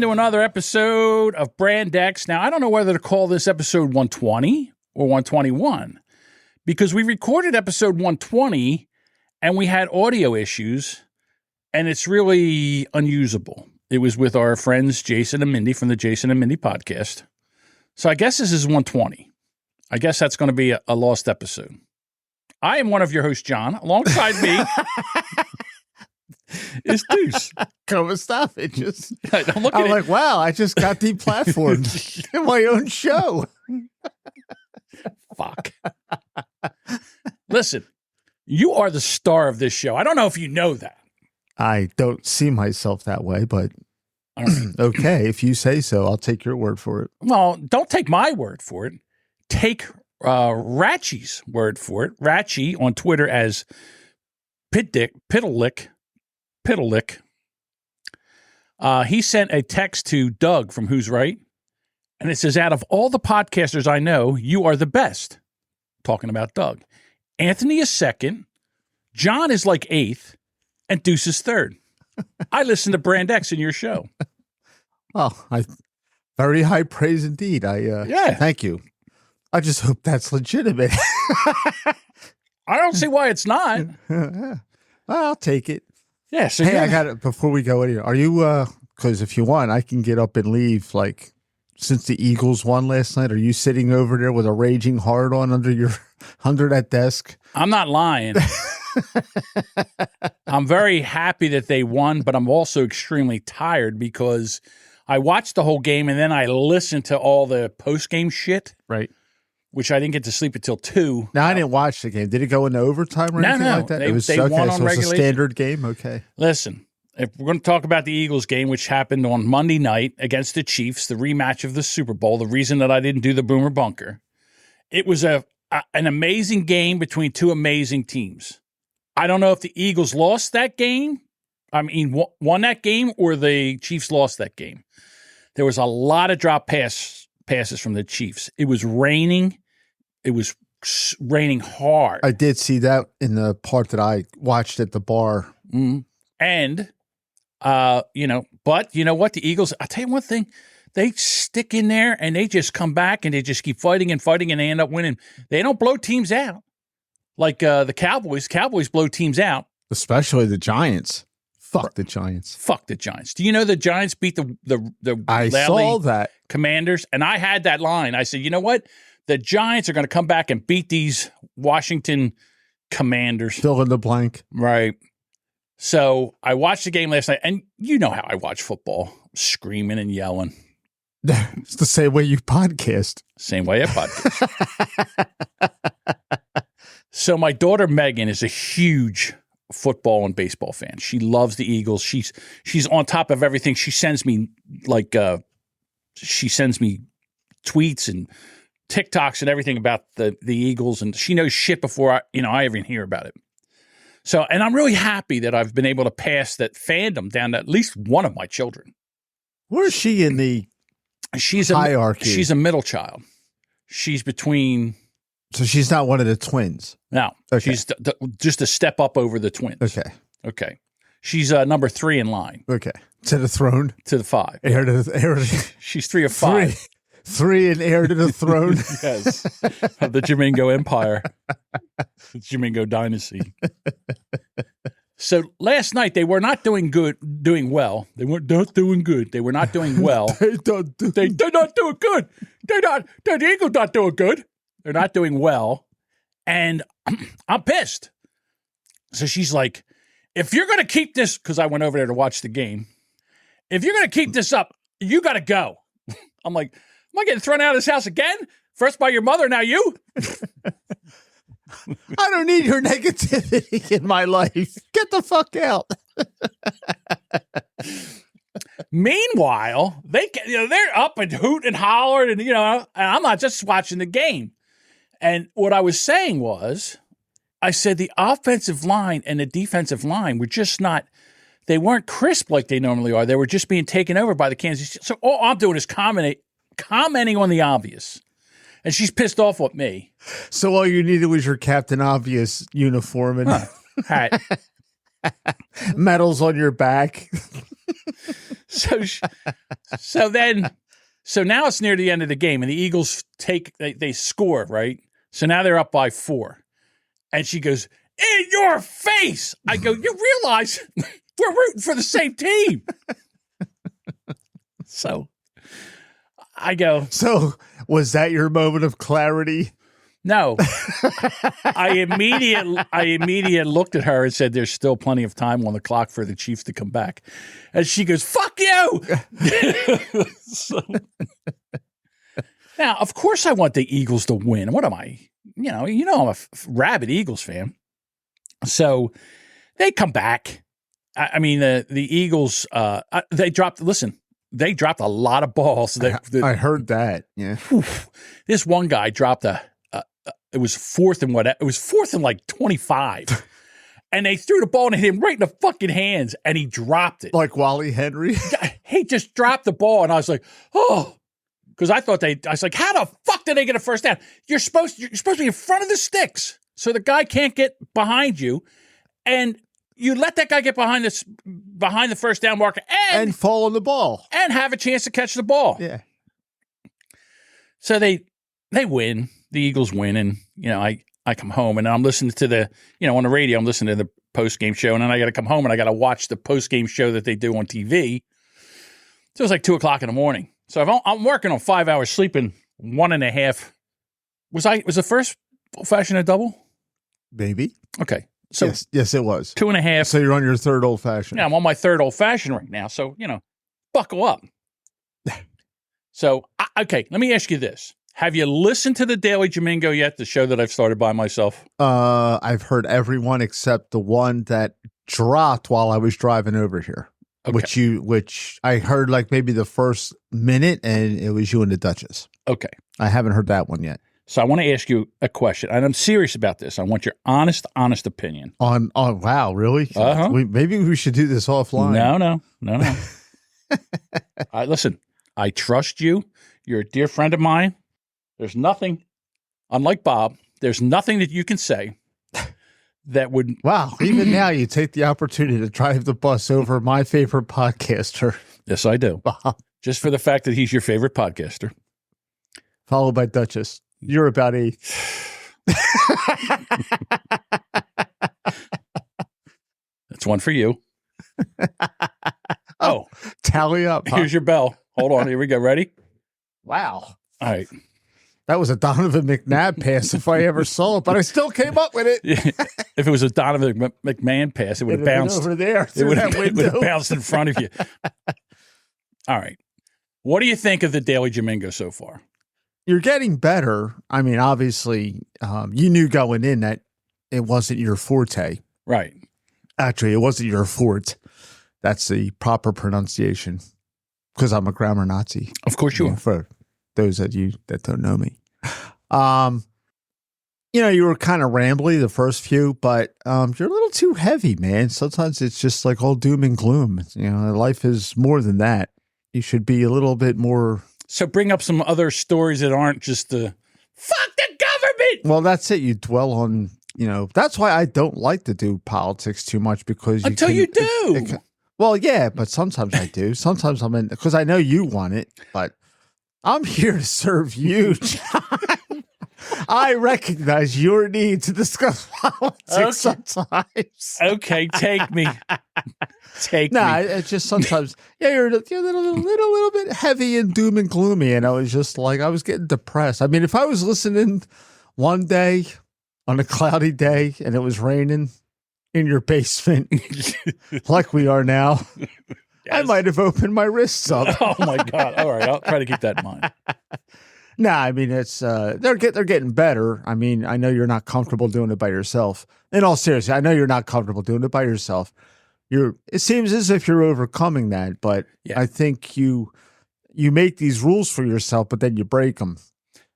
into another episode of Brand X. Now, I don't know whether to call this episode 120 or 121 because we recorded episode 120 and we had audio issues and it's really unusable. It was with our friends Jason and Mindy from the Jason and Mindy podcast. So I guess this is 120. I guess that's going to be a lost episode. I am one of your hosts, John. Alongside me is Deuce. Come stop it. Just I'm like, wow, I just got deplatformed in my own show. Fuck. Listen, you are the star of this show. I don't know if you know that. I don't see myself that way, but okay, if you say so, I'll take your word for it. Well, don't take my word for it. Take Ratchy's word for it. Ratchy on Twitter as Piddlick. He sent a text to Doug from Who's Right, and it says, out of all the podcasters I know, you are the best. Talking about Doug. Anthony is second, John is like eighth, and Deuce is third. I listen to Brand X in your show. Well, very high praise indeed. Yeah. Thank you. I just hope that's legitimate. I don't see why it's not. I'll take it. Yeah. So hey, I got it before we go in. Are you, because if you want, I can get up and leave. Like, since the Eagles won last night, are you sitting over there with a raging heart on under that desk? I'm not lying. I'm very happy that they won, but I'm also extremely tired because I watched the whole game and then I listened to all the post-game shit. Right. Which I didn't get to sleep until 2. Now, I didn't watch the game. Did it go into overtime or anything like that? They was won on so regulation. It's a standard game? Okay. Listen, if we're going to talk about the Eagles game, which happened on Monday night against the Chiefs, the rematch of the Super Bowl, the reason that I didn't do the Boomer Bunker, it was an amazing game between two amazing teams. I don't know if the Eagles lost that game. I mean, won that game or the Chiefs lost that game. There was a lot of drop passes from the Chiefs. It was raining. It was raining hard. I did see that in the part that I watched at the bar. Mm-hmm. And, but you know what? The Eagles, I'll tell you one thing. They stick in there and they just come back and they just keep fighting and they end up winning. They don't blow teams out like the Cowboys. Cowboys blow teams out. Especially the Giants. Fuck the Giants. Fuck the Giants. Do you know the Giants beat the I saw that. Commanders? And I had that line. I said, you know what? The Giants are going to come back and beat these Washington Commanders. Fill in the blank. Right. So I watched the game last night, and you know how I watch football, screaming and yelling. It's the same way you podcast. Same way I podcast. So my daughter Megan is a huge football and baseball fan. She loves the Eagles. She's on top of everything. She sends me tweets and TikToks and everything about the Eagles, and she knows shit before I even hear about it. So, and I'm really happy that I've been able to pass that fandom down to at least one of my children. Where's she in the hierarchy? She's a middle child. She's between. So she's not one of the twins. No, okay. She's just a step up over the twins. Okay. She's number 3 in line. Okay, to the throne, to the 5. Heir to the. She's 3 of 5. 3 and heir to the throne. Yes, of the Jamingo Empire, the Jamingo Dynasty. So last night they were not doing well. They weren't doing good. They were not doing well. They're not doing good. The Eagles not doing good. They're not doing well, and I'm pissed. So she's like, "If you're going to keep this," because I went over there to watch the game. If you're going to keep this up, you got to go. I'm like, am I getting thrown out of this house again? First by your mother, now you? I don't need your negativity in my life. Get the fuck out. Meanwhile, they're up and hoot and holler, and I'm not just watching the game. And what I was saying was, I said the offensive line and the defensive line were just not. They weren't crisp like they normally are. They were just being taken over by the Kansas City. So all I'm doing is commenting on the obvious. And she's pissed off with me. So all you needed was your Captain Obvious uniform and hat. medals on your back. So now it's near the end of the game, and the Eagles they score, right? So now they're up by 4. And she goes, "In your face!" I go, "You realize we're rooting for the same team." So I go, "So was that your moment of clarity?" No. I immediately looked at her and said, "There's still plenty of time on the clock for the Chiefs to come back." And she goes, "Fuck you." Now, of course I want the Eagles to win. What am I? I'm a rabid Eagles fan. So they come back. I mean, the Eagles, they dropped a lot of balls. I heard that. Yeah. This one guy dropped it was fourth and like 25. And they threw the ball and hit him right in the fucking hands, and he dropped it. Like Wally Henry? He just dropped the ball, and I was like, oh. Because I was like, how the fuck did they get a first down? You're supposed to be in front of the sticks, so the guy can't get behind you, and you let that guy get behind the first down marker and fall on the ball and have a chance to catch the ball. Yeah. So they win. The Eagles win, and I come home, and I'm listening to on the radio. I'm listening to the post game show, and then I got to come home and I got to watch the post game show that they do on TV. So it's like 2:00 in the morning. So I'm working on 5 hours sleeping, 1.5. Was the first old-fashioned a double? Maybe. Okay. So yes, it was 2.5. So you're on your third old-fashioned. Yeah, I'm on my third old-fashioned right now. So, buckle up. So, okay, let me ask you this. Have you listened to the Daily Jamingo yet, the show that I've started by myself? I've heard everyone except the one that dropped while I was driving over here. Okay. Which I heard like maybe the first minute, and it was you and the Duchess. Okay. I haven't heard that one yet. So I want to ask you a question, and I'm serious about this. I want your honest opinion. On wow, really? Uh-huh. Maybe we should do this offline. No. Listen, I trust you. You're a dear friend of mine. There's nothing, unlike Bob, there's nothing that you can say that would... Wow, even now you take the opportunity to drive the bus over my favorite podcaster. Yes, I do. Wow. Just for the fact that he's your favorite podcaster. Followed by Duchess. You're about 8. That's one for you. Oh. Tally up. Huh? Here's your bell. Hold on. Here we go. Ready? Wow. All right. That was a Donovan McNabb pass if I ever saw it, but I still came up with it. If it was a Donovan McMahon pass, it would have bounced over there. It would have bounced in front of you. All right. What do you think of the Daily Jamingo so far? You're getting better. I mean, obviously, you knew going in that it wasn't your forte. Right. Actually, it wasn't your fort. That's the proper pronunciation, because I'm a grammar Nazi. Of course you are. For those of you that don't know me. You were kind of rambly the first few, but you're a little too heavy, man. Sometimes it's just like all doom and gloom. Life is more than that. You should be a little bit more... So bring up some other stories that aren't just the fuck the government. Well, that's it. You dwell on, that's why I don't like to do politics too much, because you do. Well, yeah, but sometimes I do. Sometimes I'm in, because I know you want it, but I'm here to serve you, John. I recognize your need to discuss politics sometimes. Okay, take me. It's just sometimes, you're a little bit heavy and doom and gloomy, and I was just like, I was getting depressed. I mean, if I was listening one day on a cloudy day and it was raining in your basement like we are now, yes. I might have opened my wrists up. Oh my God. All right. I'll try to keep that in mind. I mean, it's they're getting better. I mean, I know you're not comfortable doing it by yourself. In all seriousness, I know you're not comfortable doing it by yourself. It seems as if you're overcoming that, but yeah. I think you make these rules for yourself, but then you break them.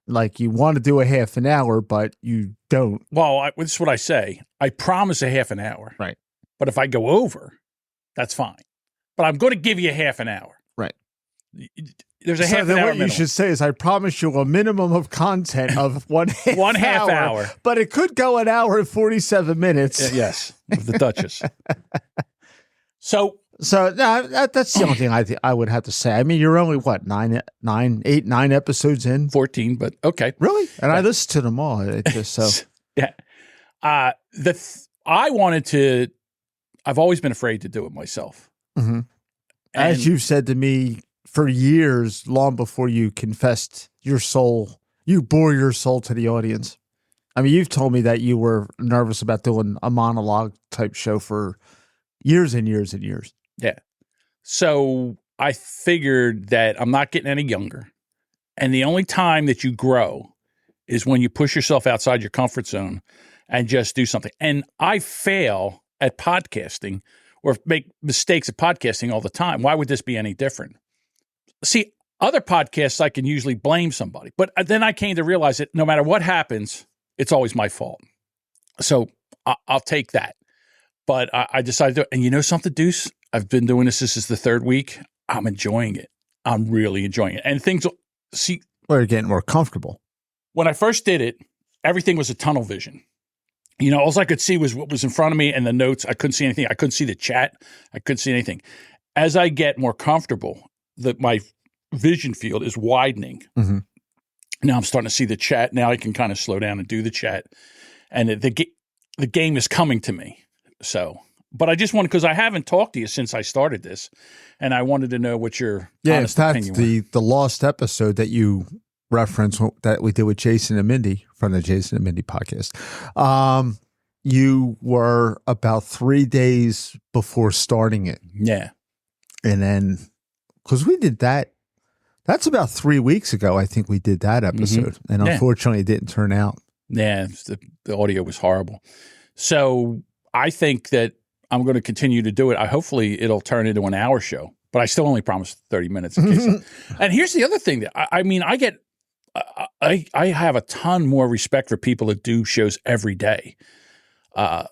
Like, you want to do a half an hour, but you don't. Well, this is what I say. I promise a half an hour. Right. But if I go over, that's fine. But I'm going to give you a half an hour. Right. There's a half an hour what minimum. You should say is, I promise you a minimum of content of one half hour. But it could go an hour and 47 minutes. Yes, with the Duchess. So So that's the only thing I would have to say. I mean, you're only what, 9 episodes in? 14, but okay. Really? And I listened to them all. It just so yeah. I wanted to. I've always been afraid to do it myself. Mm-hmm. As you've said to me for years, long before you confessed your soul, you bore your soul to the audience. I mean, you've told me that you were nervous about doing a monologue type show for years and years and years. Yeah. So I figured that I'm not getting any younger. And the only time that you grow is when you push yourself outside your comfort zone and just do something. And I fail at podcasting or make mistakes at podcasting all the time. Why would this be any different? See, other podcasts, I can usually blame somebody. But then I came to realize that no matter what happens, it's always my fault. So I'll take that. But I decided to, and you know something, Deuce? I've been doing this. This is the third week. I'm enjoying it. I'm really enjoying it. And things, see. Well, you're getting more comfortable. When I first did it, everything was a tunnel vision. You know, all I could see was what was in front of me and the notes. I couldn't see anything. I couldn't see the chat. I couldn't see anything. As I get more comfortable, my vision field is widening. Mm-hmm. Now I'm starting to see the chat. Now I can kind of slow down and do the chat. And the game is coming to me. So, but I just wanted, because I haven't talked to you since I started this, and I wanted to know what your honest opinion was. The lost episode that you referenced that we did with Jason and Mindy from the Jason and Mindy podcast. You were about 3 days before starting it. Yeah. And then, because we did that's about 3 weeks ago, I think we did that episode. Mm-hmm. And unfortunately, it didn't turn out. Yeah, the audio was horrible. So I think that I'm going to continue to do it. Hopefully it'll turn into an hour show, but I still only promised 30 minutes. In case and here's the other thing that I have a ton more respect for people that do shows every day,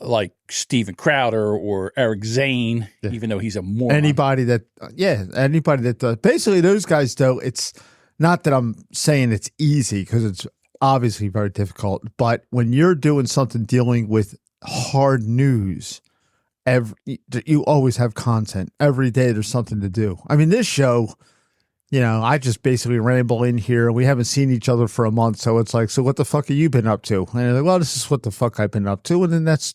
like Steven Crowder or Eric Zane, even though he's a moron. Anybody that does. Basically, those guys, though, it's not that I'm saying it's easy, because it's obviously very difficult, but when you're doing something dealing with hard news, you always have content. Every day there's something to do. I mean, this show, you know, I just basically ramble in here. We haven't seen each other for a month, so it's like, so what the fuck have you been up to? And they're like, well, this is what the fuck I've been up to, and then that's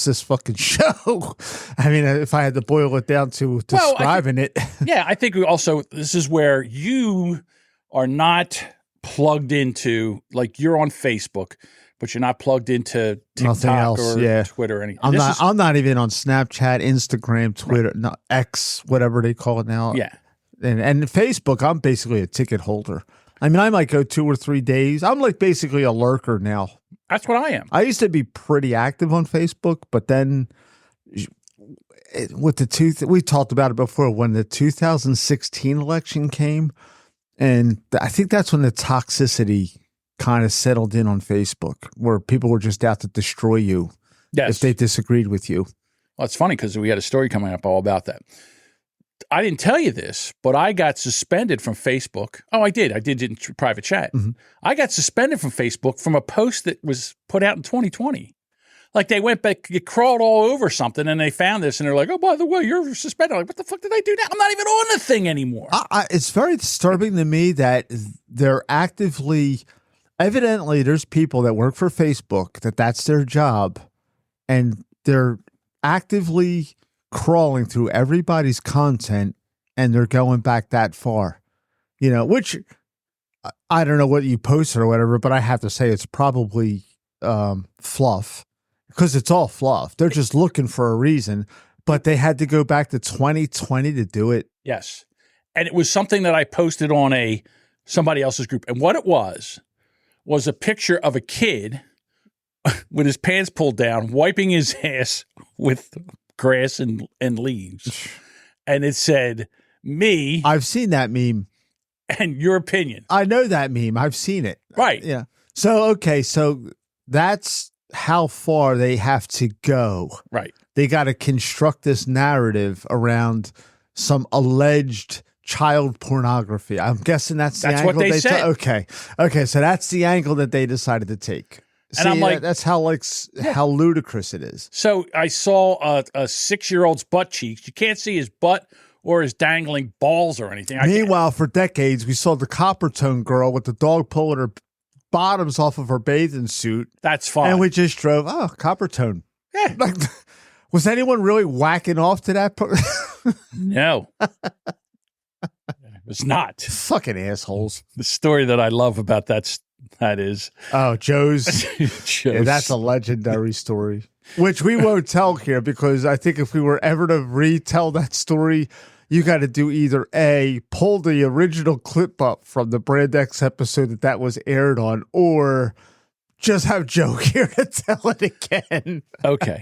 this fucking show. I mean, if I had to boil it down to describing it. Yeah, I think this is where you are not plugged into, like, you're on Facebook, but you're not plugged into TikTok or Twitter or anything. I'm not even on Snapchat, Instagram, Twitter, no, X, whatever they call it now. Yeah. And Facebook, I'm basically a ticket holder. I mean, I might go 2 or 3 days. I'm like basically a lurker now. That's what I am. I used to be pretty active on Facebook, but then with we talked about it before, when the 2016 election came, and I think that's when the toxicity kind of settled in on Facebook, where people were just out to destroy you if they disagreed with you. Well, it's funny because we had a story coming up all about that. I didn't tell you this, but I got suspended from Facebook. Oh, I did. I did it in private chat. Mm-hmm. I got suspended from Facebook from a post that was put out in 2020. Like, they went back, you crawled all over something, and they found this, and they're like, oh, by the way, you're suspended. I'm like, what the fuck did I do now? I'm not even on the thing anymore. It's very disturbing to me that they're evidently there's people that work for Facebook, that's their job, and they're actively crawling through everybody's content, and they're going back that far, you know, which I don't know what you posted or whatever, but I have to say it's probably fluff, because it's all fluff. They're just looking for a reason, but they had to go back to 2020 to do it. Yes. And it was something that I posted on somebody else's group. And what it was a picture of a kid with his pants pulled down, wiping his ass with grass and leaves. And it said, me. I've seen that meme. And your opinion. I know that meme. I've seen it. Right. Yeah. So, okay. So that's how far they have to go. Right. They got to construct this narrative around some alleged child pornography. I'm guessing that's the angle what they said. Okay. So that's the angle that they decided to take. And I'm like, that's how how ludicrous it is. So I saw a 6-year-old's butt cheeks. You can't see his butt or his dangling balls or anything. Meanwhile, for decades, we saw the Coppertone girl with the dog pulling her bottoms off of her bathing suit. That's fine. And we just drove, Coppertone. Yeah. Like, was anyone really whacking off to that? No. It was not. Fucking assholes. The story that I love about that is... Oh, Joe's. Yeah, that's a legendary story, which we won't tell here because I think if we were ever to retell that story, you got to do either A, pull the original clip up from the Brand X episode that was aired on, or just have Joe here to tell it again. Okay.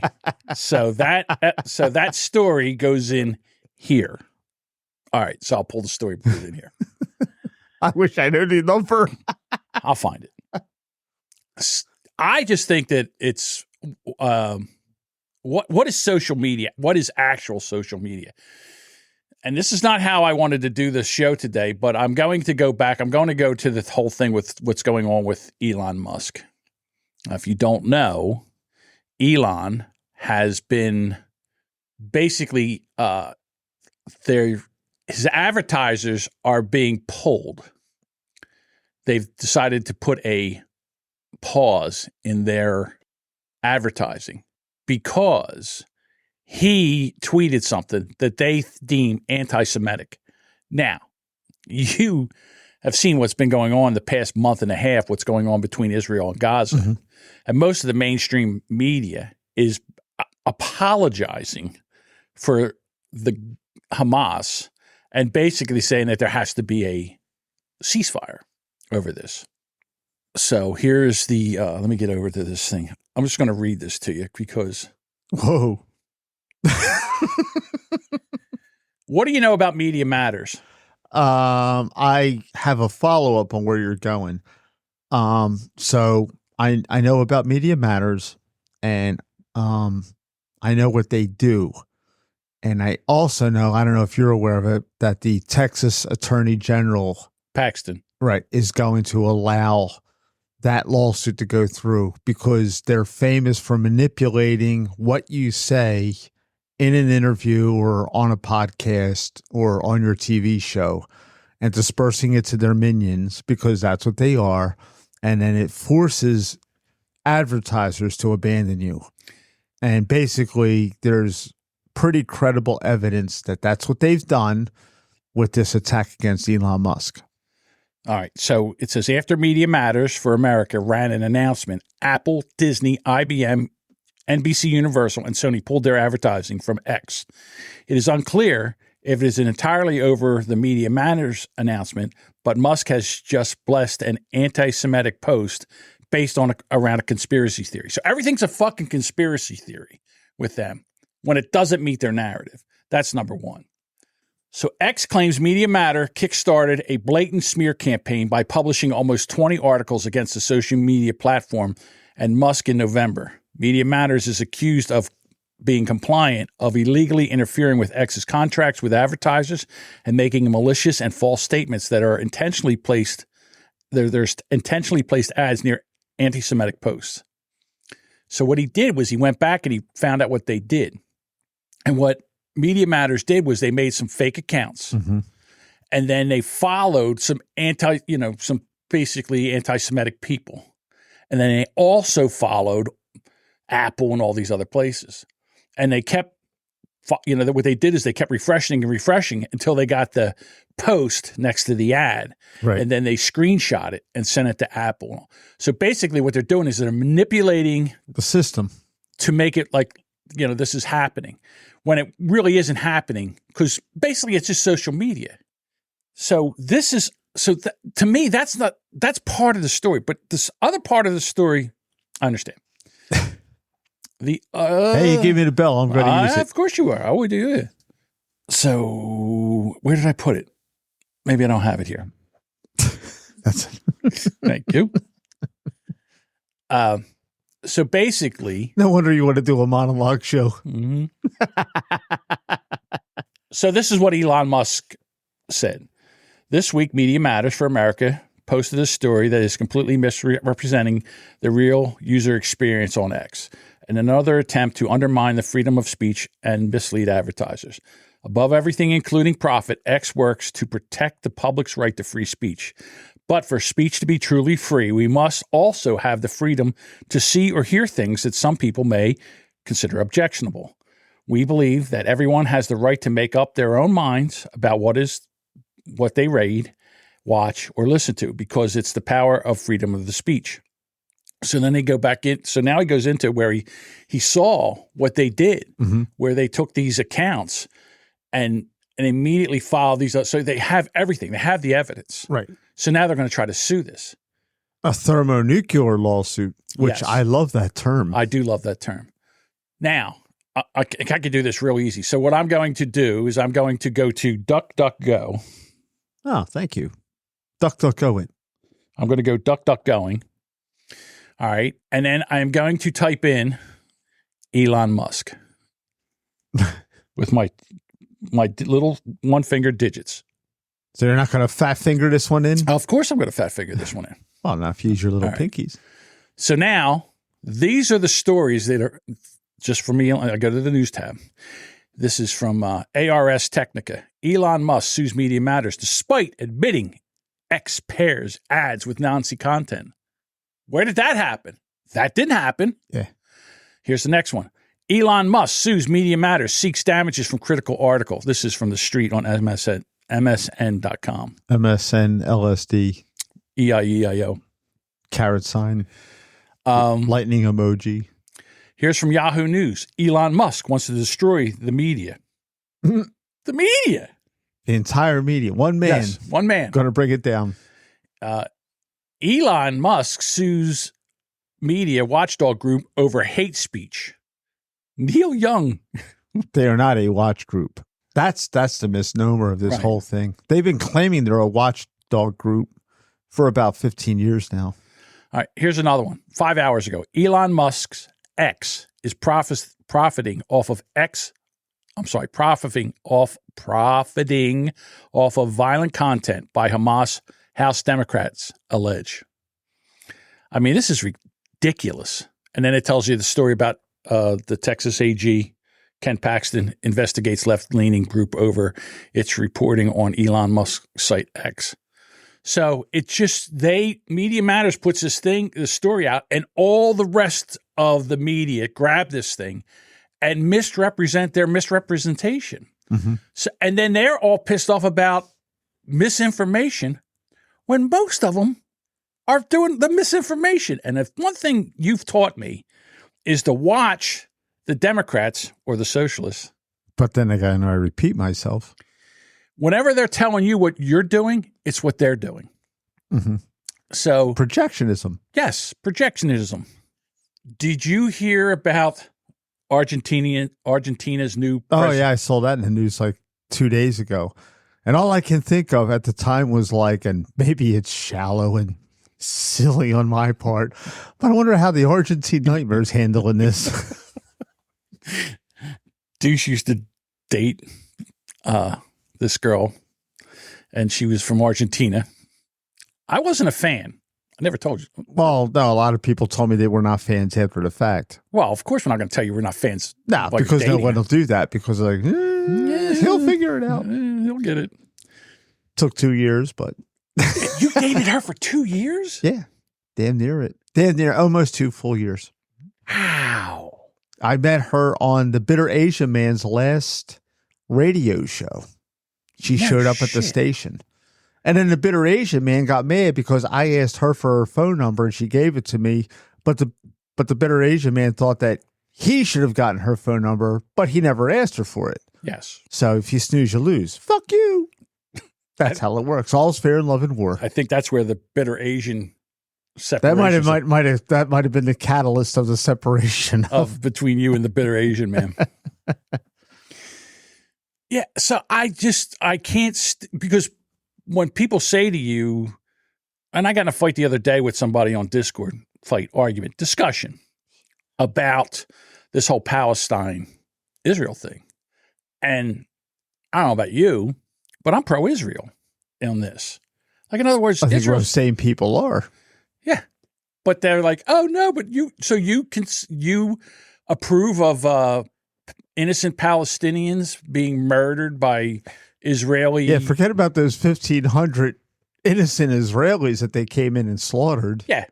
So that story goes in here. All right. So I'll pull the story, put it in here. I wish I knew the number. I'll find it. I just think that it's what is social media? What is actual social media? And this is not how I wanted to do this show today, but I'm going to go back. I'm going to go to the whole thing with what's going on with Elon Musk. Now, if you don't know, Elon has been basically his advertisers are being pulled. They've decided to put a pause in their advertising because he tweeted something that they deem anti-Semitic. Now, you have seen what's been going on the past month and a half, what's going on between Israel and Gaza. Mm-hmm. And most of the mainstream media is apologizing for the Hamas and basically saying that there has to be a ceasefire over this. So here's the, let me get over to this thing. I'm just going to read this to you because. Whoa. What do you know about Media Matters? I have a follow-up on where you're going. So I know about Media Matters and I know what they do. And I also know, I don't know if you're aware of it, that the Texas Attorney General Paxton, right, is going to allow that lawsuit to go through because they're famous for manipulating what you say in an interview or on a podcast or on your TV show and dispersing it to their minions because that's what they are. And then it forces advertisers to abandon you. And basically there's pretty credible evidence that that's what they've done with this attack against Elon Musk. All right. So it says after Media Matters for America ran an announcement, Apple, Disney, IBM, NBC Universal, and Sony pulled their advertising from X. It is unclear if it is entirely over the Media Matters announcement, but Musk has just blessed an anti-Semitic post based on around a conspiracy theory. So everything's a fucking conspiracy theory with them when it doesn't meet their narrative. That's number one. So X claims Media Matter kickstarted a blatant smear campaign by publishing almost 20 articles against the social media platform and Musk in November. Media Matters is accused of being compliant of illegally interfering with X's contracts with advertisers and making malicious and false statements that are intentionally placed. There's intentionally placed ads near anti-Semitic posts. So what he did was he went back and he found out what they did. And what Media Matters did was they made some fake accounts, and then they followed some some basically anti-Semitic people. And then they also followed Apple and all these other places. And they kept, what they did is they kept refreshing and refreshing until they got the post next to the ad. Right. And then they screenshot it and sent it to Apple. So basically what they're doing is they're manipulating the system to make it like, this is happening when it really isn't happening because basically it's just social media. So this is, to me, that's part of the story. But this other part of the story, I understand. Hey, you gave me the bell. I'm going to use it. Of course you are. I would do it. So where did I put it? Maybe I don't have it here. That's Thank you. So basically, no wonder you want to do a monologue show. Mm-hmm. So this is what Elon Musk said. This week, Media Matters for America posted a story that is completely misrepresenting the real user experience on X, and another attempt to undermine the freedom of speech and mislead advertisers. Above everything, including profit, X works to protect the public's right to free speech. But for speech to be truly free, we must also have the freedom to see or hear things that some people may consider objectionable. We believe that everyone has the right to make up their own minds about what they read, watch, or listen to, because it's the power of freedom of the speech. So then they go back in. So now he goes into where he saw what they did, where they took these accounts and immediately filed these. So they have everything. They have the evidence. Right. So now they're going to try to sue this. A thermonuclear lawsuit, which Yes. I love that term. I do love that term. Now, I could do this real easy. So what I'm going to do is I'm going to go to DuckDuckGo. Oh, thank you. DuckDuckGo. I'm going to go DuckDuckGoing. All right. And then I'm going to type in Elon Musk with my little one-finger digits. So you're not going to fat finger this one in? Of course I'm going to fat finger this one in. Well, now if you use your little pinkies. So now these are the stories that are just for me. I go to the news tab. This is from ARS Technica. Elon Musk sues Media Matters despite admitting X pairs ads with Nazi content. Where did that happen? That didn't happen. Yeah. Here's the next one. Elon Musk sues Media Matters, seeks damages from critical article. This is from the street on MSN.com. MSN, LSD. EIEIO. Carrot sign. Lightning emoji. Here's from Yahoo News. Elon Musk wants to destroy the media. The media. The entire media. One man. Yes, one man. Going to bring it down. Elon Musk sues media watchdog group over hate speech. Neil Young. They are not a watch group. That's the misnomer of this whole thing. They've been claiming they're a watchdog group for about 15 years now. All right, here's another one. 5 hours ago, Elon Musk's X is profiting off of violent content by Hamas House Democrats allege. I mean, this is ridiculous. And then it tells you the story about the Texas AG, Ken Paxton, investigates left-leaning group over its reporting on Elon Musk's site X. So it's just Media Matters puts the story out, and all the rest of the media grab this thing and misrepresent their misrepresentation. Mm-hmm. So, and then they're all pissed off about misinformation when most of them are doing the misinformation. And if one thing you've taught me is to watch the Democrats or the socialists. But then again, I repeat myself. Whenever they're telling you what you're doing, it's what they're doing. Mm-hmm. So projectionism. Yes, projectionism. Did you hear about Argentina's new president? Oh, yeah, I saw that in the news like 2 days ago. And all I can think of at the time was like, and maybe it's shallow and silly on my part, but I wonder how the Argentine Nightmare's handling this. Deuce used to date this girl, and she was from Argentina. I wasn't a fan. I never told you. Well, no, a lot of people told me they were not fans after the fact. Well, of course we're not going to tell you we're not fans. No, because no one will do that because they're like, he'll figure it out. He'll get it. Took 2 years, but. You dated her for 2 years? Yeah. Damn near it. Damn near almost 2 full years. How? I met her on the Bitter Asian Man's last radio show. She showed up at the station. And then the Bitter Asian Man got mad because I asked her for her phone number and she gave it to me. But the Bitter Asian Man thought that he should have gotten her phone number, but he never asked her for it. Yes. So if you snooze, you lose. Fuck you. That's how it works. All's fair in love and war. I think that's where the Bitter Asian separation. That might have been the catalyst of the separation of between you and the Bitter Asian Man. Yeah. So I can't because when people say to you, and I got in a fight the other day with somebody on Discord, discussion about this whole Palestine-Israel thing. And I don't know about you, but I'm pro-Israel on this. Like, in other words, I think Israel's, most sane people are. yeah. But they're like, oh, no, but you approve of innocent Palestinians being murdered by Israeli. Yeah, forget about those 1,500 innocent Israelis that they came in and slaughtered. Yeah.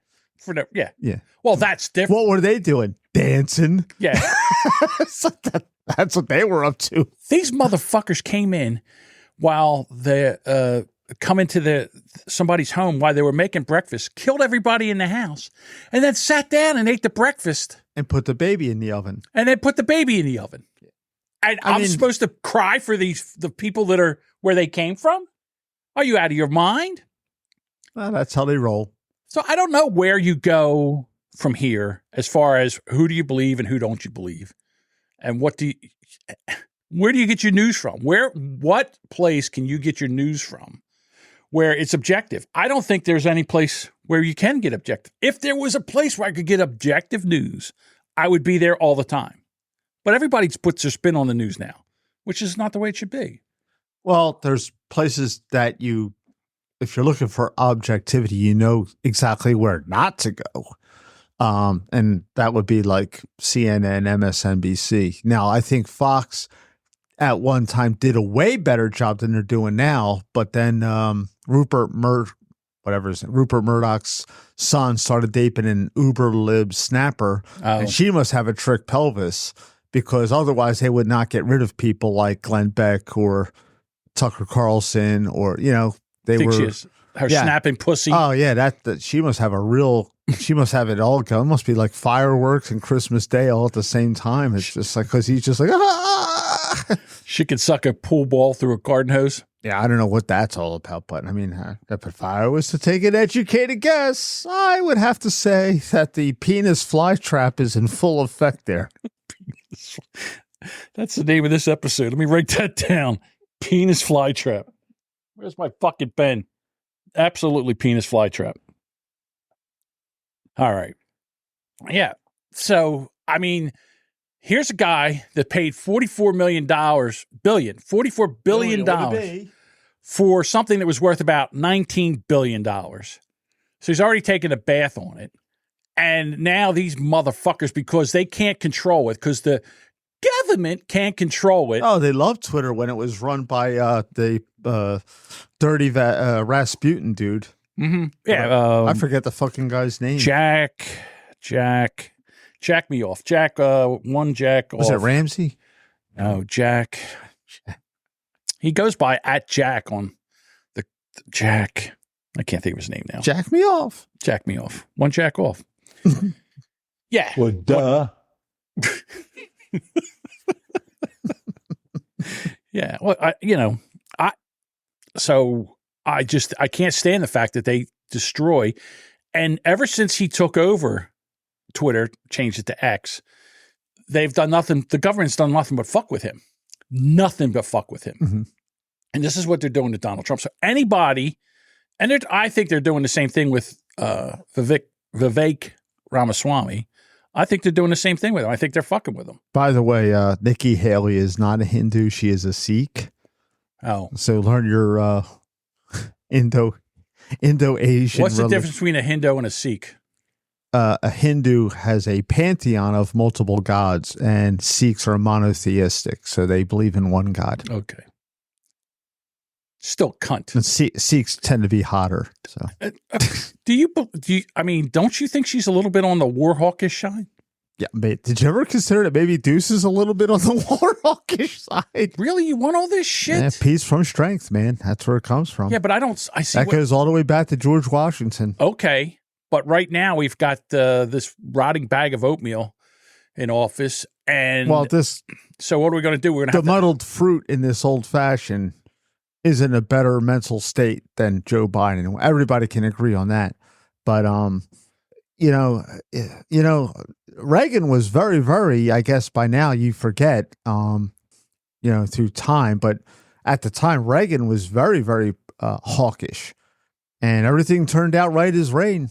Yeah. Well, that's different. What were they doing? Dancing. Yeah. So that's what they were up to. These motherfuckers came in while they come into somebody's home while they were making breakfast, killed everybody in the house, and then sat down and ate the breakfast. And put the baby in the oven. And then put the baby in the oven. And I'm supposed to cry for the people that are where they came from? Are you out of your mind? Well, that's how they roll. So I don't know where you go from here as far as who do you believe and who don't you believe, and where do you get your news from? What place can you get your news from where it's objective? I don't think there's any place where you can get objective. If there was a place where I could get objective news, I would be there all the time. But everybody puts their spin on the news now, which is not the way it should be. Well, there's places that if you're looking for objectivity, you know exactly where not to go. And that would be like CNN, MSNBC. Now, I think Fox at one time did a way better job than they're doing now. But then Rupert Murdoch's son started dating an uber lib snapper. Oh. And she must have a trick pelvis because otherwise they would not get rid of people like Glenn Beck or Tucker Carlson or, Her snapping pussy. Oh yeah, that she must have she must have it all going. It must be like fireworks and Christmas Day all at the same time. It's just like, because he's just like, She could suck a pool ball through a garden hose. Yeah, I don't know what that's all about, but I mean, if I was to take an educated guess, I would have to say that the penis flytrap is in full effect there. That's the name of this episode. Let me write that down. Penis flytrap. Where's my fucking pen? Absolutely penis flytrap. All right. Yeah. So, I mean, here's a guy that paid $44 billion for something that was worth about $19 billion. So he's already taken a bath on it. And now these motherfuckers, because they can't control it, because the government can't control it. Oh, they loved Twitter when it was run by the dirty Rasputin dude. Mm-hmm. Yeah. I forget the fucking guy's name. Jack me off. Jack off. Was it Ramsey? No, Jack. He goes by @Jack on the Jack. I can't think of his name now. Jack me off. Jack me off. One Jack off. Yeah. Well, duh. Yeah. Well, I can't stand the fact that they destroy. And ever since he took over Twitter, changed it to X, they've done nothing. The government's done nothing but fuck with him. Nothing but fuck with him. Mm-hmm. And this is what they're doing to Donald Trump. So anybody, and I think they're doing the same thing with Vivek Ramaswamy. I think they're doing the same thing with him. I think they're fucking with him. By the way, Nikki Haley is not a Hindu. She is a Sikh. Oh. So learn your Indo-Asian. What's the difference between a Hindu and a Sikh? A Hindu has a pantheon of multiple gods, and Sikhs are monotheistic, so they believe in one god. Okay. Still cunt. And Sikhs tend to be hotter. So, don't you think she's a little bit on the war hawkish side? yeah, mate. Did you ever consider that maybe Deuce is a little bit on the war hawkish side? Really? You want all this shit? Yeah, peace from strength, man. That's where it comes from. Yeah, but I see that goes all the way back to George Washington. Okay. But right now we've got this rotting bag of oatmeal in office. And so what are we going to do? We're going to have the muddled fruit in this old fashioned is in a better mental state than Joe Biden. Everybody can agree on that. But, Reagan was very, very, I guess by now you forget, through time. But at the time, Reagan was very, very hawkish. And everything turned out right as rain,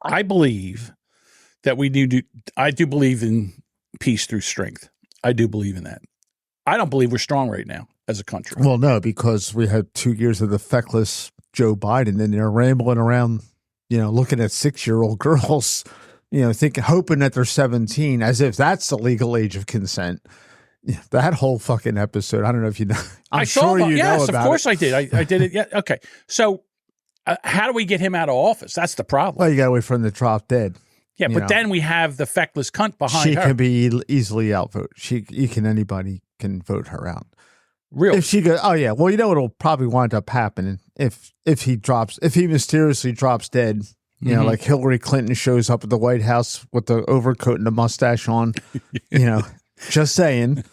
I believe that I believe in peace through strength. I do believe in that. I don't believe we're strong right now. as a country. Well, no, because we had 2 years of the feckless Joe Biden, and they're rambling around, looking at 6-year-old girls, hoping that they're 17, as if that's the legal age of consent. Yeah, that whole fucking episode. I don't know if you know. I'm sure you know about it. Yes, of course I did. I did it. Yeah. Okay. So how do we get him out of office? That's the problem. Well, you got to wait for him to drop dead. Yeah, but then we have the feckless cunt behind her. She can be easily outvoted. Anybody can vote her out. Really? If she goes, oh yeah. Well, what'll probably wind up happening if he mysteriously drops dead. Like Hillary Clinton shows up at the White House with the overcoat and the mustache on. Just saying.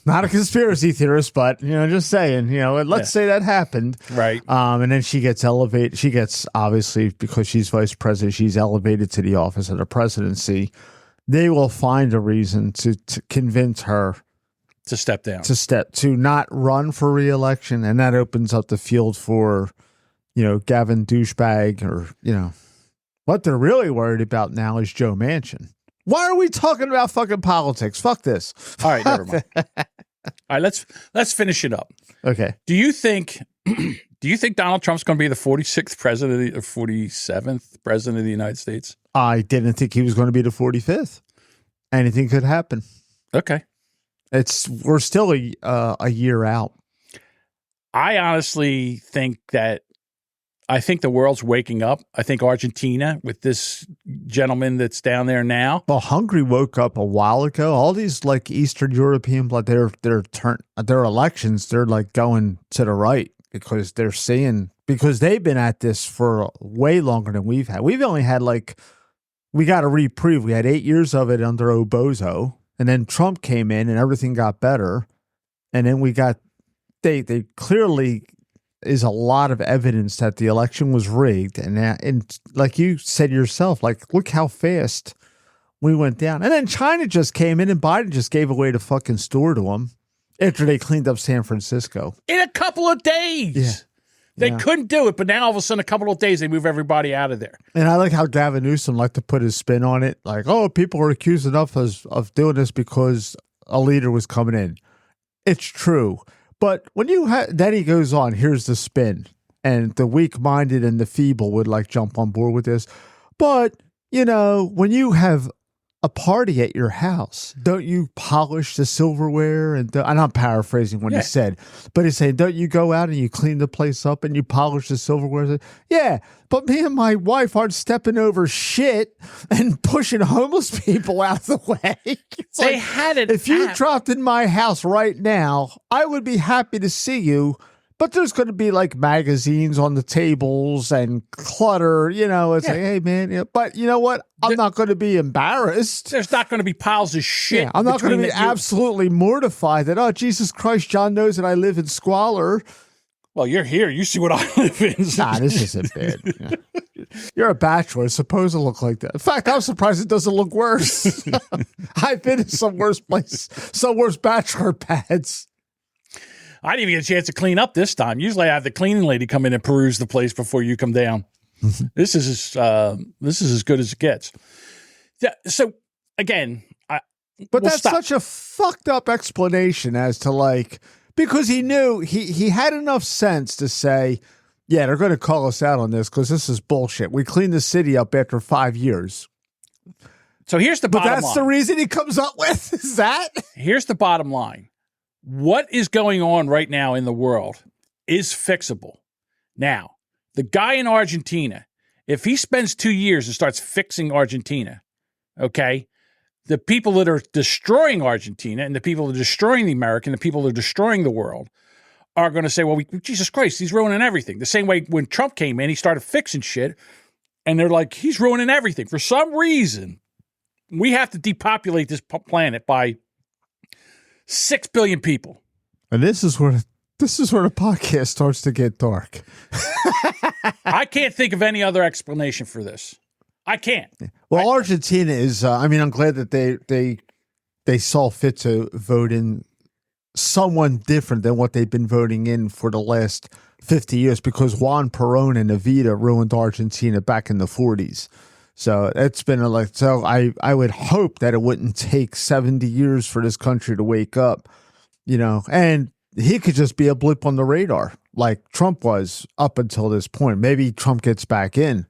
Not a conspiracy theorist, but just saying. Let's say that happened, right? And then she gets elevated. She gets, obviously, because she's vice president, she's elevated to the office of the presidency. They will find a reason to convince her to step down, to not run for re-election, and that opens up the field for, Gavin douchebag, or what they're really worried about now is Joe Manchin. Why are we talking about fucking politics? Fuck this. All right, never mind. All right, let's finish it up. Okay. Do you think Donald Trump's going to be the 46th president or 47th president of the United States? I didn't think he was going to be the 45th. Anything could happen. Okay. We're still a year out. I honestly think the world's waking up. I think Argentina, with this gentleman that's down there now. Well, Hungary woke up a while ago. All these like Eastern European, their elections, they're like going to the right because because they've been at this for way longer than we've had. We've only had we got a reprieve. We had 8 years of it under Obozo, and then Trump came in and everything got better. And then they clearly is a lot of evidence that the election was rigged. And like you said yourself, look how fast we went down. And then China just came in and Biden just gave away the fucking store to them after they cleaned up San Francisco. In a couple of days. Yeah. They couldn't do it, but now all of a sudden, a couple of days, they move everybody out of there. And I like how Gavin Newsom liked to put his spin on it. Like, oh, people are accusing us of doing this because a leader was coming in. It's true. But when then he goes on, here's the spin. And the weak-minded and the feeble would jump on board with this. But, when you have a party at your house, don't you polish the silverware? And I'm paraphrasing what he said, but he's saying, don't you go out and you clean the place up and you polish the silverware? Yeah, but me and my wife aren't stepping over shit and pushing homeless people out of the way. They had it. If you dropped in my house right now, I would be happy to see you. But there's going to be magazines on the tables and clutter, it's hey man, but you know what? I'm not going to be embarrassed. There's not going to be piles of shit. Yeah, I'm not going to be absolutely mortified that, oh, Jesus Christ, John knows that I live in squalor. Well, you're here. You see what I live in. Nah, this isn't bad. Yeah. You're a bachelor. It's supposed to look like that. In fact, I'm surprised it doesn't look worse. I've been in some worse bachelor pads. I didn't even get a chance to clean up this time. Usually I have the cleaning lady come in and peruse the place before you come down. This is as good as it gets. Yeah, so again, that's such a fucked up explanation as to because he knew he had enough sense to say, yeah, they're going to call us out on this because this is bullshit. We cleaned the city up after 5 years. So here's the bottom line. But that's the reason he comes up with is that. Here's the bottom line. What is going on right now in the world is fixable. Now, the guy in Argentina, if he spends 2 years and starts fixing Argentina, okay, the people that are destroying Argentina and the people that are destroying the American, the people that are destroying the world are going to say, well, Jesus Christ, he's ruining everything. The same way when Trump came in, he started fixing shit, and they're like, he's ruining everything. For some reason, we have to depopulate this planet by 6 billion people. And this is where the podcast starts to get dark. I can't think of any other explanation for this. I can't. Well, Argentina is, I'm glad that they saw fit to vote in someone different than what they've been voting in for the last 50 years because Juan Perón and Evita ruined Argentina back in the 40s. So it's been so I would hope that it wouldn't take 70 years for this country to wake up, and he could just be a blip on the radar like Trump was up until this point. Maybe Trump gets back in.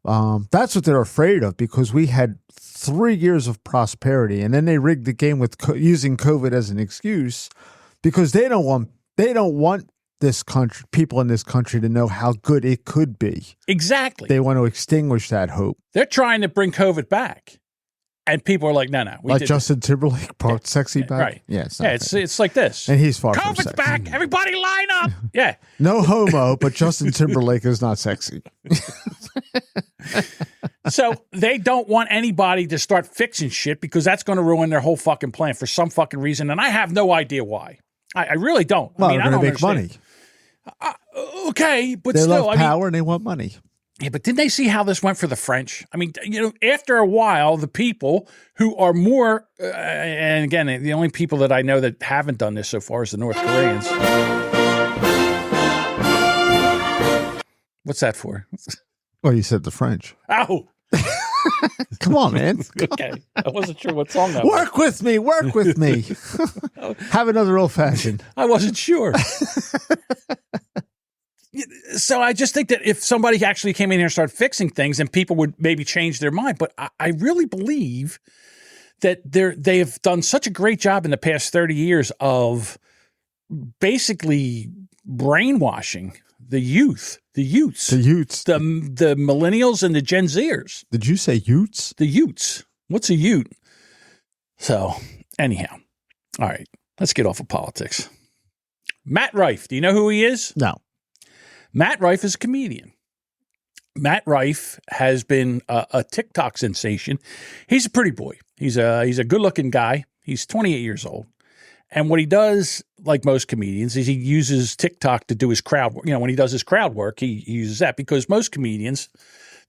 That's what they're afraid of, because we had 3 years of prosperity, and then they rigged the game with using COVID as an excuse, because they don't want this country, people in this country, to know how good it could be. Exactly. They want to extinguish that hope. They're trying to bring COVID back, and people are like, no. Like Justin Timberlake brought sexy back. Right. Yeah. It's like this. And he's far from COVID's sexy. back. Everybody line up. Yeah. No homo, but Justin Timberlake is not sexy. So they don't want anybody to start fixing shit, because that's going to ruin their whole fucking plan for some fucking reason. And I have no idea why. I really don't. Well, I they're going to make understand. money. Okay, but They still, love power and they want money. Yeah, but didn't they see how this went for the French? I mean, after a while, the people who are more, and again, the only people that I know that haven't done this so far is the North Koreans. What's that for? Well, you said the French. Oh. Come on, man. Okay. I wasn't sure what song that was. Work with me. Have another old fashioned. I wasn't sure. So I just think that if somebody actually came in here and started fixing things, and people would maybe change their mind. But I really believe that they have done such a great job in the past 30 years of basically brainwashing the youths, the millennials and the Gen Zers. Did you say Utes? The Utes. What's a Ute? So anyhow, all right, let's get off of politics. Matt Rife. Do you know who he is? No. Matt Rife is a comedian. Matt Rife has been a TikTok sensation. He's a pretty boy. He's a good-looking guy. He's 28 years old. And what he does, like most comedians, is he uses TikTok to do his crowd work. When he does his crowd work, he uses that, because most comedians,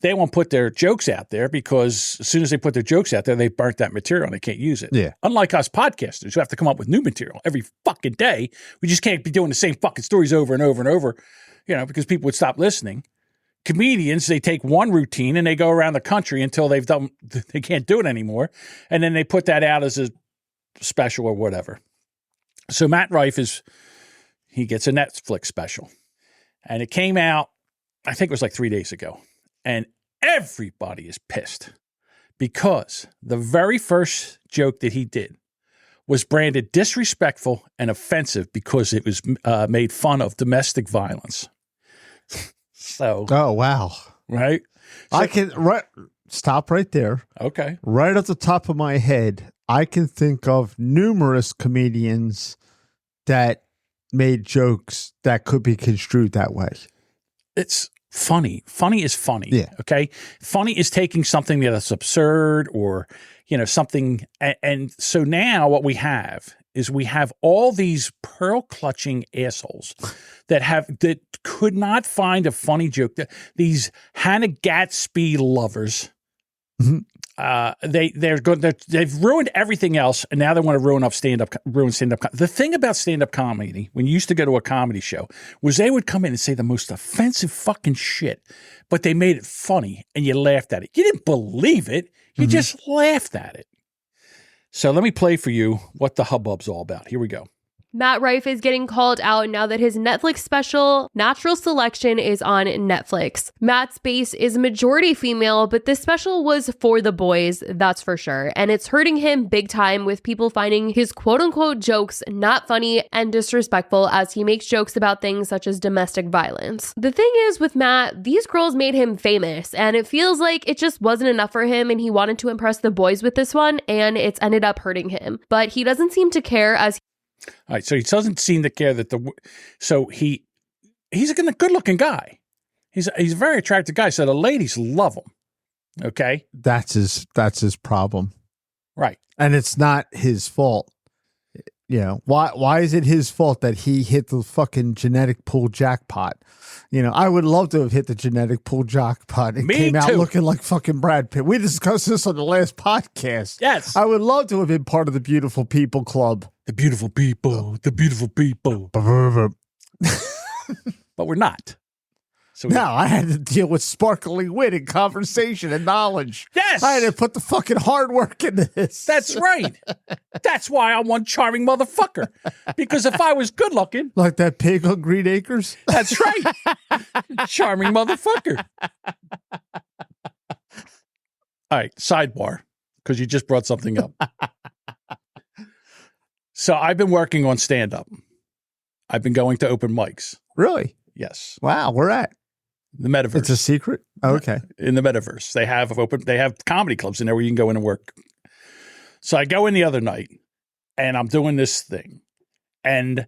they won't put their jokes out there, because as soon as they put their jokes out there, they've burnt that material and they can't use it. Yeah. Unlike us podcasters who have to come up with new material every fucking day. We just can't be doing the same fucking stories over and over and over, because people would stop listening. Comedians, they take one routine and they go around the country until they can't do it anymore. And then they put that out as a special or whatever. So Matt Rife he gets a Netflix special, and it came out, I think it was like 3 days ago, and everybody is pissed, because the very first joke that he did was branded disrespectful and offensive because it was made fun of domestic violence. So, oh wow, right? So, I can stop right there. Okay, right at the top of my head, I can think of numerous comedians that made jokes that could be construed that way. It's funny. Funny is funny. Yeah. Okay. Funny is taking something that's absurd or, something. And so now what we have is all these pearl clutching assholes that could not find a funny joke. These Hannah Gatsby lovers. Mm-hmm. They've ruined everything else, and now they want to ruin stand-up. The thing about stand-up comedy, when you used to go to a comedy show, was they would come in and say the most offensive fucking shit, but they made it funny, and you laughed at it. You didn't believe it. You just laughed at it. So let me play for you what the hubbub's all about. Here we go. Matt Rife is getting called out now that his Netflix special, Natural Selection, is on Netflix. Matt's base is majority female, but this special was for the boys, that's for sure. And it's hurting him big time, with people finding his quote-unquote jokes not funny and disrespectful, as he makes jokes about things such as domestic violence. The thing is with Matt, these girls made him famous, and it feels like it just wasn't enough for him, and he wanted to impress the boys with this one, and it's ended up hurting him. But he doesn't seem to care, as all right, so he doesn't seem to care that he's a good-looking guy. He's a very attractive guy, so the ladies love him. Okay, that's his problem, right? And it's not his fault. Why is it his fault that he hit the fucking genetic pool jackpot? I would love to have hit the genetic pool jackpot. It came out looking like fucking Brad Pitt. We discussed this on the last podcast. Yes, I would love to have been part of the Beautiful People Club. The beautiful people, the beautiful people. But we're not. So No, I had to deal with sparkling wit and conversation and knowledge. Yes! I had to put the fucking hard work into this. That's right. That's why I'm one charming motherfucker. Because if I was good looking, Like that pig on Green Acres? that's right. Charming motherfucker. All right, sidebar, because you just brought something up. So I've been working on stand-up. I've been going to open mics. Really? Yes. Wow, where at? The metaverse. It's a secret? Oh, okay. In the metaverse. They have comedy clubs in there where you can go in and work. So I go in the other night and I'm doing this thing and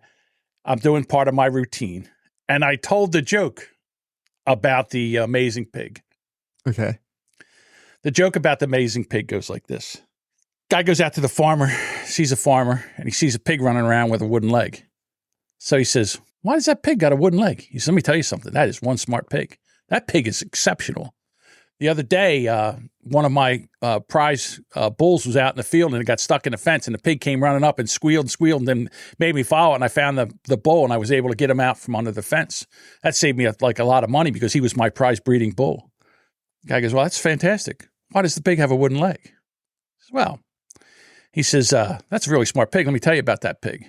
I'm doing part of my routine. And I told the joke about the amazing pig. Okay. The joke about the amazing pig goes like this. Guy goes out to the farmer, sees a farmer, and he sees a pig running around with a wooden leg. So he says, why does that pig got a wooden leg? He says, let me tell you something. That is one smart pig. That pig is exceptional. The other day, one of my prize bulls was out in the field and it got stuck in the fence, and the pig came running up and squealed and then made me follow it, and I found the bull and I was able to get him out from under the fence. That saved me like a lot of money because he was my prize breeding bull. The guy goes, well, that's fantastic. Why does the pig have a wooden leg? I says, well, he says, that's a really smart pig. Let me tell you about that pig.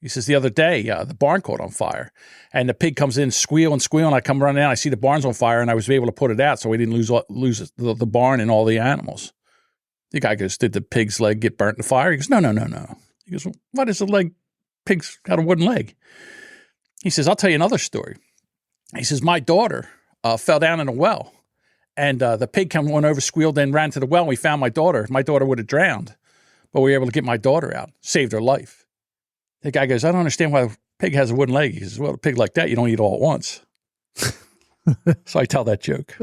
He says, the other day, the barn caught on fire, and the pig comes in, squeal, and I come running out. I see the barn's on fire, and I was able to put it out so we didn't lose the barn and all the animals. The guy goes, did the pig's leg get burnt in the fire? He goes, no. He goes, well, why does the leg, pig's got a wooden leg? He says, I'll tell you another story. He says, my daughter fell down in a well, and the pig came on over, squealed, and ran to the well, and we found my daughter. My daughter would have drowned, but we were able to get my daughter out, saved her life. The guy goes, I don't understand why a pig has a wooden leg. He says, well, a pig like that, you don't eat all at once. So I tell that joke.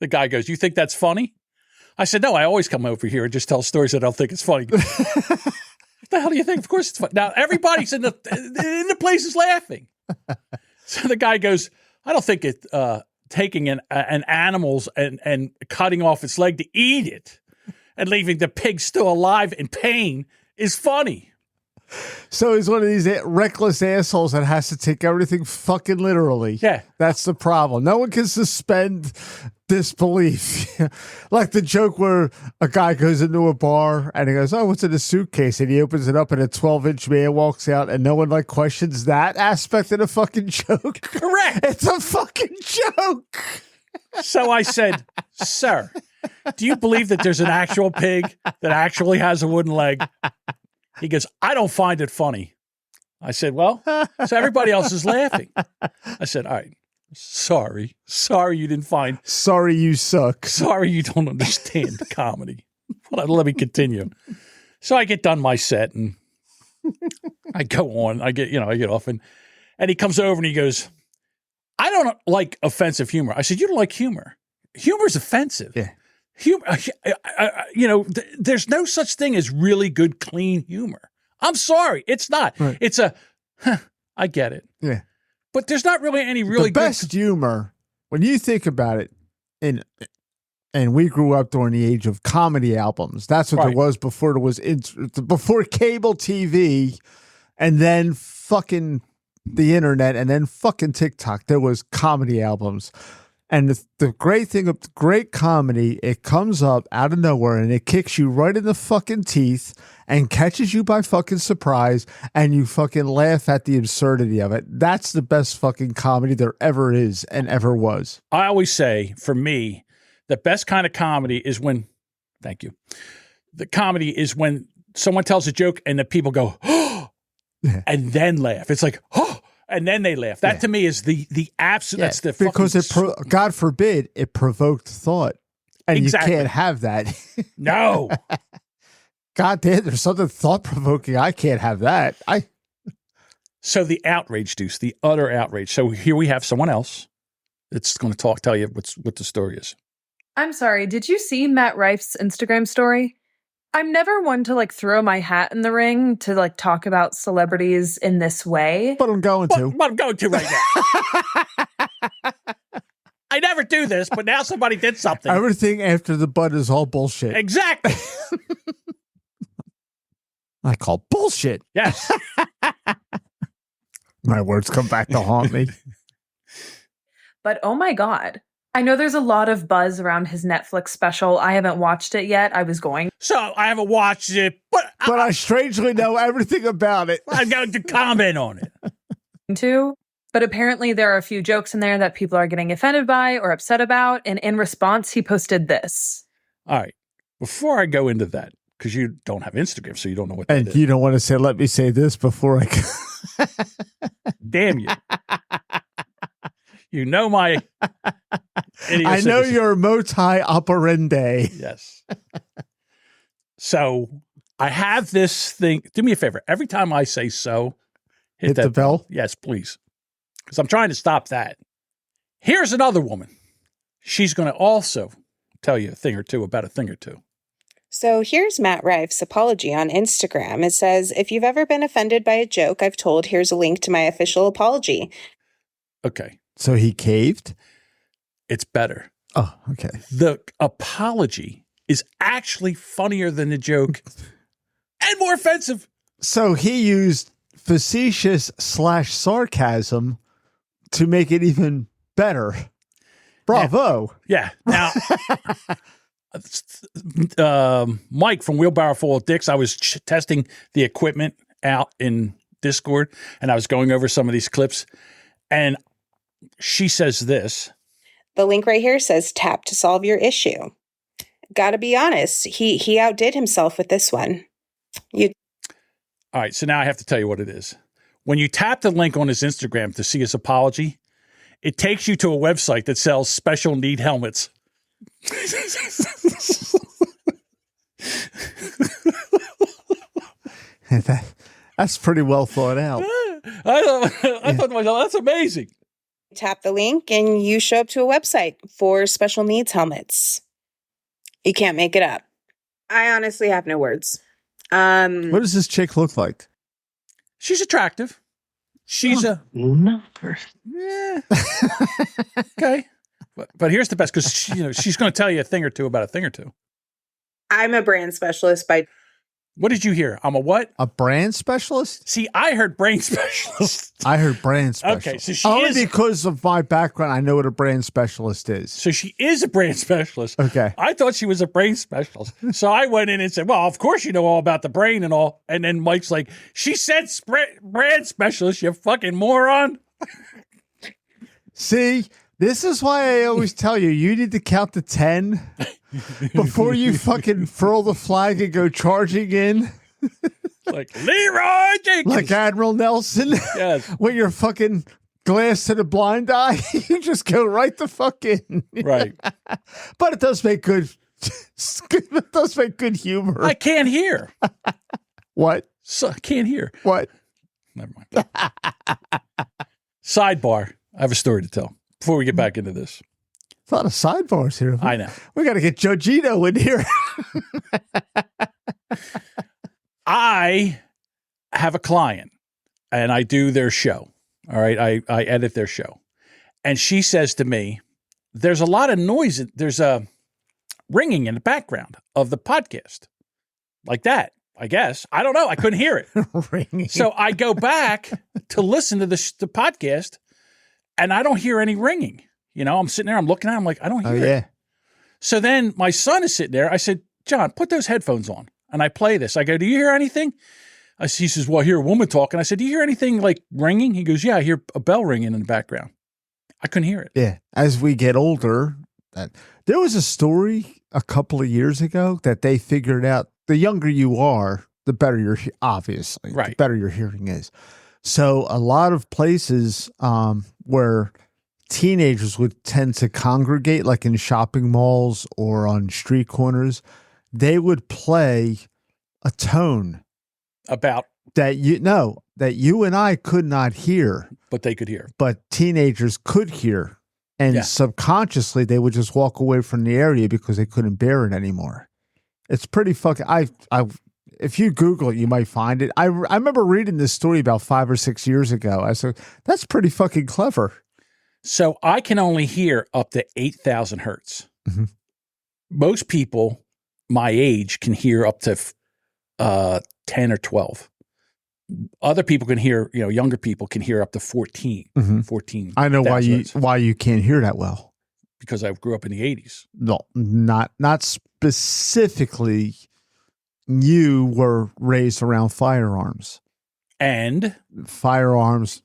The guy goes, you think that's funny? I said, no, I always come over here and just tell stories that I don't think it's funny. What the hell do you think? Of course it's funny. Now, everybody's in the place is laughing. So the guy goes, I don't think it taking an animal's and cutting off its leg to eat it and leaving the pig still alive in pain is funny. So he's one of these reckless assholes that has to take everything fucking literally. Yeah. That's the problem. No one can suspend disbelief. Like the joke where a guy goes into a bar and he goes, oh, what's in the suitcase? And he opens it up and a 12-inch man walks out and no one like questions that aspect of the fucking joke. Correct. It's a fucking joke. So I said, sir, do you believe that there's an actual pig that actually has a wooden leg? He goes, I don't find it funny. I said, well, so everybody else is laughing. I said, all right, sorry you didn't find. Sorry you suck. Sorry you don't understand comedy. But let me continue. So I get done my set and I go on. I get off and he comes over and he goes, I don't like offensive humor. I said, you don't like humor. Humor is offensive. Yeah. Humor, there's no such thing as really good, clean humor. I'm sorry, it's not. Right. It's I get it. Yeah. But there's not really any really the best humor, when you think about it, and we grew up during the age of comedy albums. That's what Right. there was before there was before cable TV, and then fucking the internet, and then fucking TikTok. There was comedy albums. And the great thing of great comedy, it comes up out of nowhere and it kicks you right in the fucking teeth and catches you by fucking surprise and you fucking laugh at the absurdity of it. That's the best fucking comedy there ever is and ever was. I always say, for me, the best kind of comedy is when, thank you, the comedy is when someone tells a joke and the people go, oh, and then laugh. It's like, oh. And then they laugh. That to me is the absolute. That's the because God forbid it provoked thought, and Exactly. you can't have that. No. God damn, there's something thought provoking. I can't have that. So the outrage, Deuce, the utter outrage. So here we have someone else that's going to tell you what the story is. I'm sorry. Did you see Matt Rife's Instagram story? I'm never one to throw my hat in the ring to talk about celebrities in this way. But I'm going to. But I'm going to right now. I never do this, but now somebody did something. Everything after the butt is all bullshit. Exactly. I call bullshit. Yes. My words come back to haunt me. But oh my God. I know there's a lot of buzz around his Netflix special. I haven't watched it yet. I was going So I haven't watched it, but I strangely know everything about it. I'm going to comment on it. to. But apparently there are a few jokes in there that people are getting offended by or upset about. And in response, he posted this. All right. Before I go into that, because you don't have Instagram, so you don't know what that And is. you don't want to say, let me say this before I go. Damn you. You know my I know your multi operandi. Yes. So I have this thing. Do me a favor. Every time I say so, Hit that the bell? Yes, please. Because I'm trying to stop that. Here's another woman. She's going to also tell you a thing or two about a thing or two. So here's Matt Rife's apology on Instagram. It says, if you've ever been offended by a joke I've told, here's a link to my official apology. Okay. So he caved? It's better. Oh, okay. The apology is actually funnier than the joke and more offensive. So he used facetious / sarcasm to make it even better. Bravo. Yeah. Now, Mike from Wheelbarrow Full of Dicks, I was testing the equipment out in Discord, and I was going over some of these clips, and she says this. The link right here says tap to solve your issue. Gotta be honest, he outdid himself with this one. All right, so now I have to tell you what it is. When you tap the link on his Instagram to see his apology, it takes you to a website that sells special need helmets. That's pretty well thought out. I thought to myself, that's amazing. Tap the link and you show up to a website for special needs helmets. You can't make it up. I honestly have no words. What does this chick look like? She's attractive. She's Not first. yeah. Okay. But here's the best, because she's going to tell you a thing or two about a thing or two. I'm a brand specialist by... What did you hear? I'm a what? A brand specialist? See, I heard brain specialist. I heard brand specialist. Okay, so she Only is because of my background, I know what a brand specialist is. So she is a brain specialist. Okay. I thought she was a brain specialist. So I went in and said, well, of course you know all about the brain and all. And then Mike's like, she said brand specialist, you fucking moron. See, this is why I always tell you, you need to count to 10 before you fucking furl the flag and go charging in. Like Leroy Jenkins. Like Admiral Nelson. Yes. With your fucking glass to the blind eye. You just go right the fuck in. Right. But it does make good it does make good humor. I can't hear. What? So, I can't hear. What? Never mind. Sidebar. I have a story to tell before we get back into this. A lot of sidebars here. I know. We got to get Jojito in here. I have a client and I do their show. All right. I edit their show. And she says to me, there's a lot of noise. There's a ringing in the background of the podcast. Like that, I guess. I don't know. I couldn't hear it. Ringing. So I go back to listen to the podcast and I don't hear any ringing. You know, I'm sitting there, I'm looking at it, I'm like, I don't hear it. Yeah. So then my son is sitting there. I said, John, put those headphones on. And I play this. I go, do you hear anything? He says, well, I hear a woman talking. I said, do you hear anything like ringing? He goes, yeah, I hear a bell ringing in the background. I couldn't hear it. Yeah. As we get older, there was a story a couple of years ago that they figured out the younger you are, the better your obviously, right. The better your hearing is. So a lot of places where teenagers would tend to congregate, like in shopping malls or on street corners, they would play a tone About, that you and I could not hear, but they could hear. but teenagers could hear. And Yeah. subconsciously, they would just walk away from the area because they couldn't bear it anymore. It's pretty fucking. If you Google it, you might find it. I remember reading this story about 5 or 6 years ago. I said, that's pretty fucking clever. So I can only hear up to 8,000 hertz. Mm-hmm. Most people my age can hear up to 10 or 12. other people can hear, younger people can hear up to 14. Mhm. 14. I know why decibels, why you can't hear that well. because I grew up in the 80s. No, not specifically. You were raised around firearms. And Firearms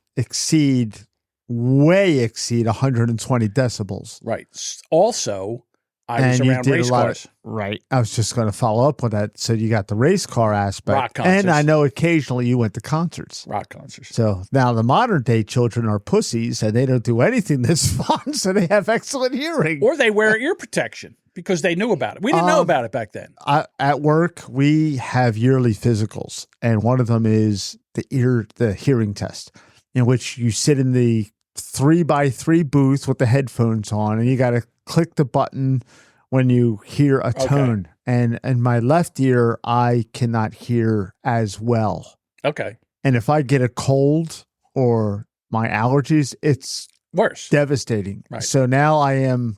way exceed 120 decibels. right. Also, I was And you around did race a lot cars. Right. I was just going to follow up with that. So you got the race car aspect. Rock concerts. And I know occasionally you went to concerts. Rock concerts. So now the modern day children are pussies and they don't do anything that's fun. So they have excellent hearing. Or they wear ear protection because they knew about it. We didn't know about it back then. At work, we have yearly physicals, and one of them is the hearing test, in which you sit in the 3x3 booth with the headphones on, and you got to click the button when you hear a tone. And in my left ear, I cannot hear as well. Okay. And if I get a cold or my allergies, it's Worse. devastating. Right. So now I am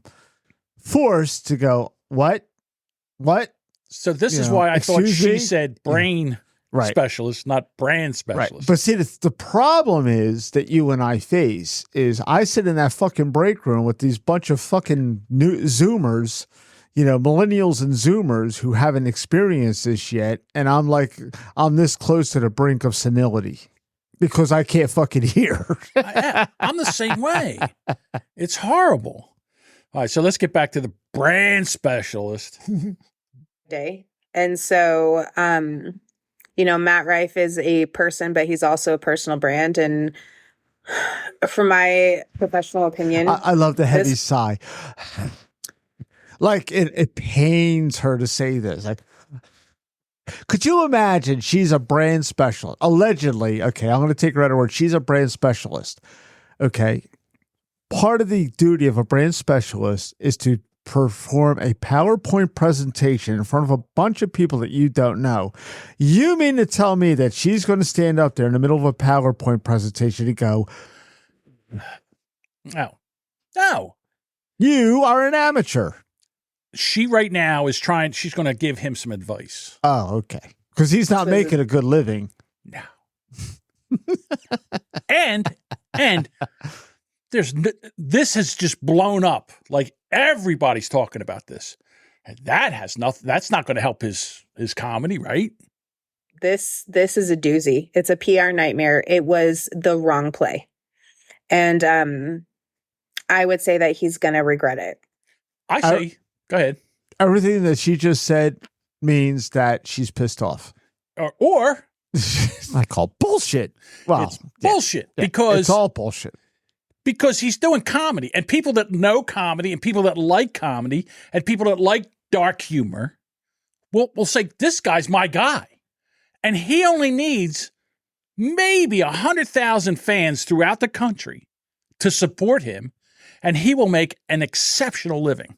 forced to go, what? So this You is know, why I thought excuse she me? said brain Right. specialist, not brand Right. specialist. But see, the problem is that you and I face is I sit in that fucking break room with these bunch of fucking new Zoomers, millennials and Zoomers who haven't experienced this yet. And I'm like, I'm this close to the brink of senility because I can't fucking hear. I'm the same way. It's horrible. All right, so let's get back to the brand specialist. Day. And so, Matt Rife is a person, but he's also a personal brand. And from my professional opinion, I love the heavy sigh. Like it pains her to say this. Like, could you imagine she's a brand specialist? Allegedly, okay, I'm going to take her at her word. She's a brand specialist. Okay. Part of the duty of a brand specialist is to perform a PowerPoint presentation in front of a bunch of people that you don't know. You mean to tell me that she's going to stand up there in the middle of a PowerPoint presentation and go, No. you are an amateur. She right now is she's going to give him some advice. Oh, okay. Because he's not making a good living. No. and this has just blown up. Like everybody's talking about this. And that's not going to help his comedy, right? this is a doozy. It's a PR nightmare. It was the wrong play. And I would say that he's going to regret it. I say, go ahead. Everything that she just said means that she's pissed off. Or I call bullshit. Well, it's bullshit because it's all bullshit. Because he's doing comedy, and people that know comedy and people that like comedy and people that like dark humor will say, this guy's my guy. And he only needs maybe 100,000 fans throughout the country to support him, and he will make an exceptional living.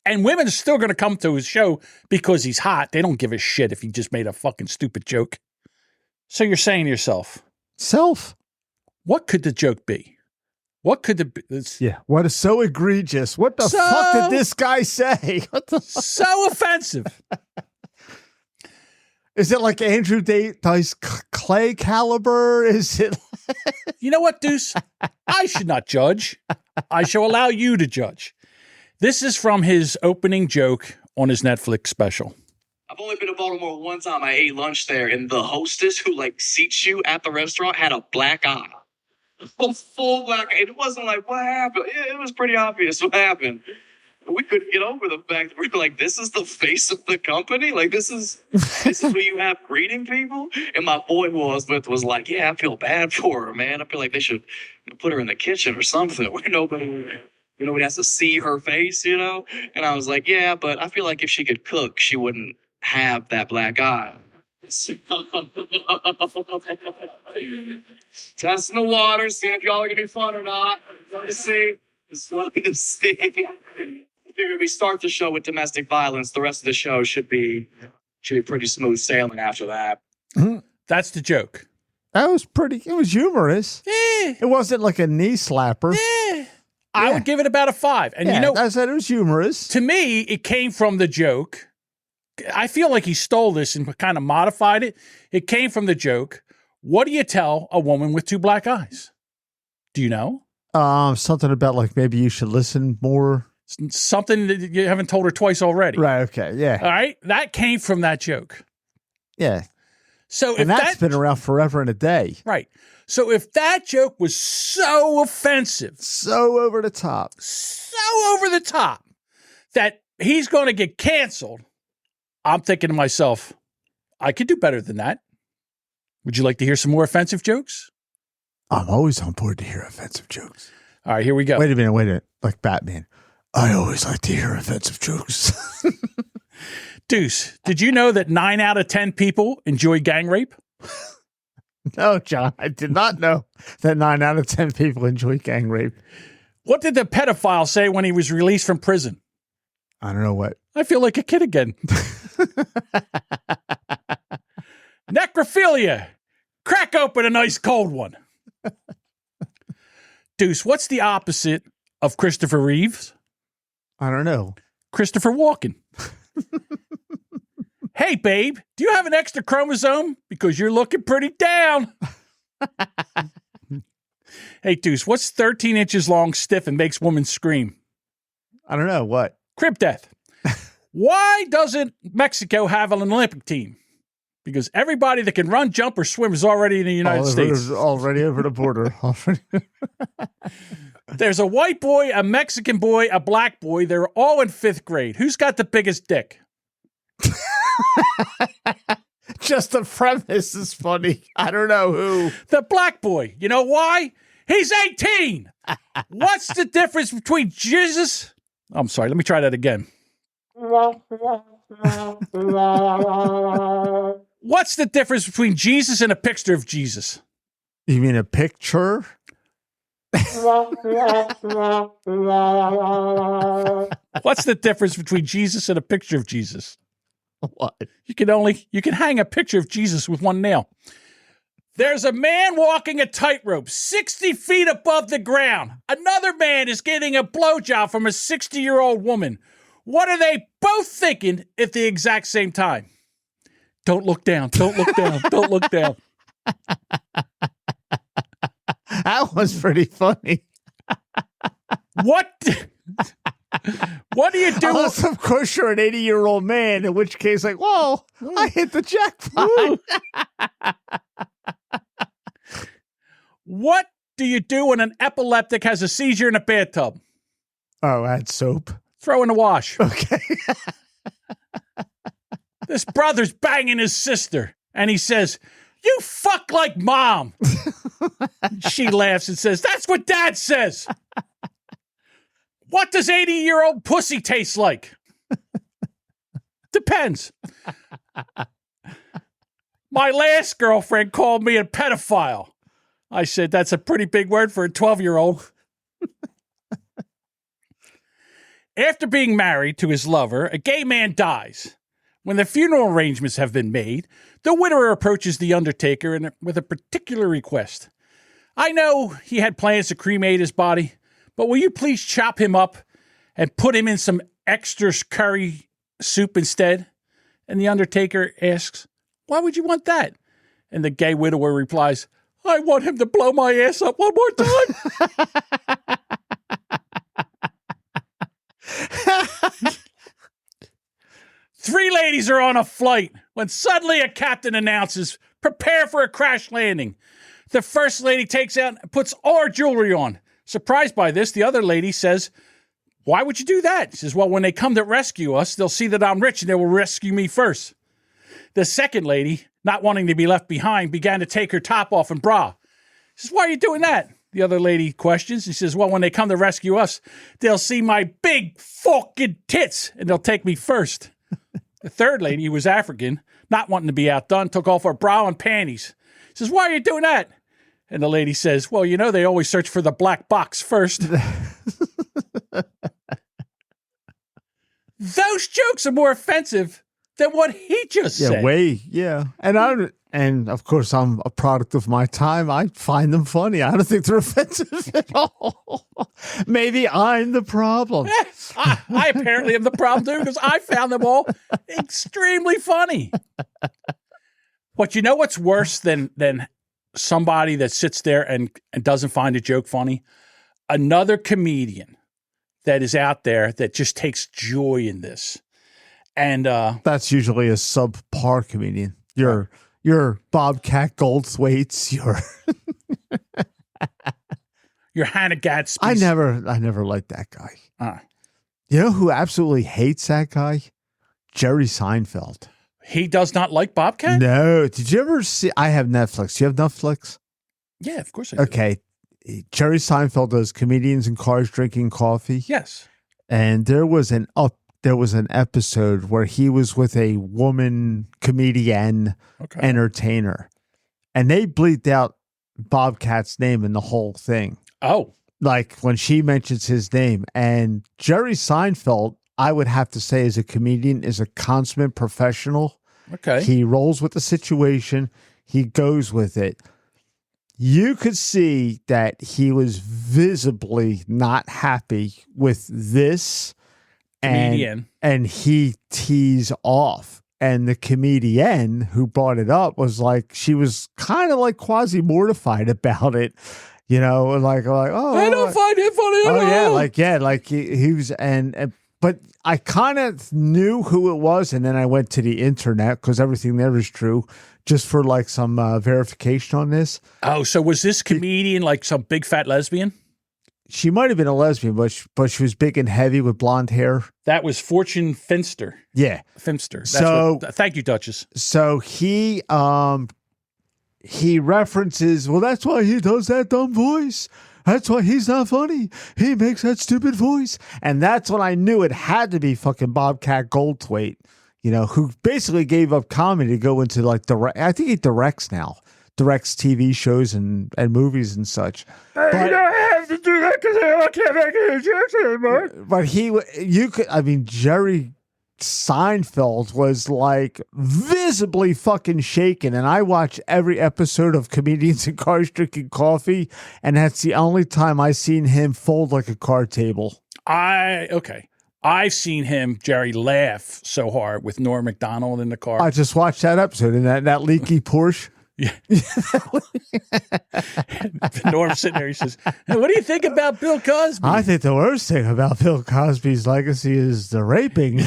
And women are still going to come to his show because he's hot. They don't give a shit if he just made a fucking stupid joke. So you're saying to yourself, what could the joke be? What could What is so egregious? What the fuck did this guy say? What the so offensive? Is it like Andrew Dice Clay caliber? Is it? You know what, Deuce? I should not judge. I shall allow you to judge. This is from his opening joke on his Netflix special. I've only been to Baltimore one time. I ate lunch there, and the hostess who seats you at the restaurant had a black eye. A full black eye. It wasn't like, what happened? It was pretty obvious what happened. We couldn't get over the fact that we're like, this is the face of the company? Like, this is who you have greeting people? And my boy who I was with was like, yeah, I feel bad for her, man. I feel like they should put her in the kitchen or something where nobody has to see her face, And I was like, yeah, but I feel like if she could cook, she wouldn't have that black eye. Testing the water, seeing if y'all are gonna be fun or not. Let's see. If we start the show with domestic violence, the rest of the show should be pretty smooth sailing after that. That's the joke. That was it was humorous. It wasn't like a knee slapper. I would give it about a 5. And I said it was humorous. To me, it came from the joke. I feel like he stole this and kind of modified it. It came from the joke What do you tell a woman with 2 black eyes? Do you know? Something about like maybe you should listen more. Something that you haven't told her twice already. Right. Okay. Yeah. All right. That came from that joke. Yeah. So And that's been around forever and a day. Right. So if that joke was so offensive, So over the top. that he's going to get canceled, I'm thinking to myself, I could do better than that. Would you like to hear some more offensive jokes? I'm always on board to hear offensive jokes. All right, here we go. Wait a minute. Like Batman. I always like to hear offensive jokes. Deuce, did you know that 9 out of 10 people enjoy gang rape? No, John, I did not know that 9 out of 10 people enjoy gang rape. What did the pedophile say when he was released from prison? I don't know what. I feel like a kid again. Necrophilia. Crack open a nice cold one. Deuce, what's the opposite of Christopher Reeves? I don't know. Christopher Walken. Hey, babe, do you have an extra chromosome? Because you're looking pretty down. Hey, Deuce, what's 13 inches long, stiff, and makes women scream? I don't know. What? Crib death. Why doesn't Mexico have an Olympic team? Because everybody that can run, jump, or swim is already in the United States. Already over the border. There's a white boy, a Mexican boy, a black boy. They're all in 5th grade. Who's got the biggest dick? Just the premise is funny. I don't know who. The black boy. You know why? He's 18. What's the difference between Jesus? I'm sorry. Let me try that again. What's the difference between Jesus and a picture of Jesus? You mean a picture? What's the difference between Jesus and a picture of Jesus? What? You can hang a picture of Jesus with one nail. There's a man walking a tightrope 60 feet above the ground. Another man is getting a blowjob from a 60-year-old woman. What are they both thinking at the exact same time? Don't look down. Don't look down. Don't look down. That was pretty funny. What do you do? Unless, of course, you're an 80-year-old man, in which case, like, whoa, I hit the jackpot. What do you do when an epileptic has a seizure in a bathtub? Oh, add soap. Throw in the wash. Okay. This brother's banging his sister, and he says, "You fuck like mom." She laughs and says, "That's what dad says." What does 80-year-old pussy taste like? Depends. My last girlfriend called me a pedophile. I said, that's a pretty big word for a 12-year-old. After being married to his lover, a gay man dies. When the funeral arrangements have been made, the widower approaches the undertaker with a particular request. I know he had plans to cremate his body, but will you please chop him up and put him in some extra curry soup instead? And the undertaker asks, why would you want that? And the gay widower replies, I want him to blow my ass up one more time. 3 ladies are on a flight when suddenly a captain announces, prepare for a crash landing. The first lady takes out and puts all her jewelry on. Surprised by this, the other lady says, why would you do that? She says, well, when they come to rescue us, they'll see that I'm rich and they will rescue me first. The second lady, not wanting to be left behind, began to take her top off and bra. She says, why are you doing that? The other lady questions. She says, well, when they come to rescue us, they'll see my big fucking tits and they'll take me first. The third lady, who was African, not wanting to be outdone, took off her bra and panties. She says, why are you doing that? And the lady says, well, you know, they always search for the black box first. Those jokes are more offensive than what he just said. Yeah. And of course, I'm a product of my time. I find them funny. I don't think they're offensive at all. Maybe I'm the problem. I apparently am the problem too, because I found them all extremely funny. But you know what's worse than somebody that sits there and doesn't find a joke funny. Another comedian that is out there that just takes joy in this. And that's usually a subpar comedian. Your Bobcat Goldthwaits, your Hannah Gadsby. I never liked that guy. You know who absolutely hates that guy? Jerry Seinfeld. He does not like Bobcat? No. Did you ever see? I have Netflix. Do you have Netflix? Yeah, of course I do. Okay. Jerry Seinfeld does comedians in cars drinking coffee. Yes. And there was an episode where he was with a woman comedian entertainer, and they bleeped out Bobcat's name in the whole thing. Oh. Like when she mentions his name. And Jerry Seinfeld, I would have to say, as a comedian, is a consummate professional. Okay. He rolls with the situation. He goes with it. You could see that he was visibly not happy with this comedian. And he teased off. And the comedian who brought it up was like, she was kind of like quasi mortified about it. You know, like, oh, I don't find it funny at all. Like he was, but I kind of knew who it was, and then I went to the internet because everything there is true, just for like some verification on this. Oh, so was this comedian like some big fat lesbian? She might have been a lesbian, but she was big and heavy with blonde hair. That was Fortune Finster. Yeah, Finster. Thank you, Duchess. So he references, well, that's why he does that dumb voice. That's why he's not funny. He makes that stupid voice. And that's when I knew it had to be fucking Bobcat Goldthwait, you know, who basically gave up comedy to go into like I think he directs TV shows and movies and such. But, you don't have to do that because I can't make any jokes anymore. But Jerry Seinfeld was like visibly fucking shaken, and I watch every episode of Comedians in Cars Drinking Coffee, and that's the only time I seen him fold like a card table. I've seen him, Jerry, laugh so hard with Norm Macdonald in the car. I just watched that episode in that leaky Porsche. Yeah. Norm's sitting there. He says, hey, what do you think about Bill Cosby? I think the worst thing about Bill Cosby's legacy is the raping.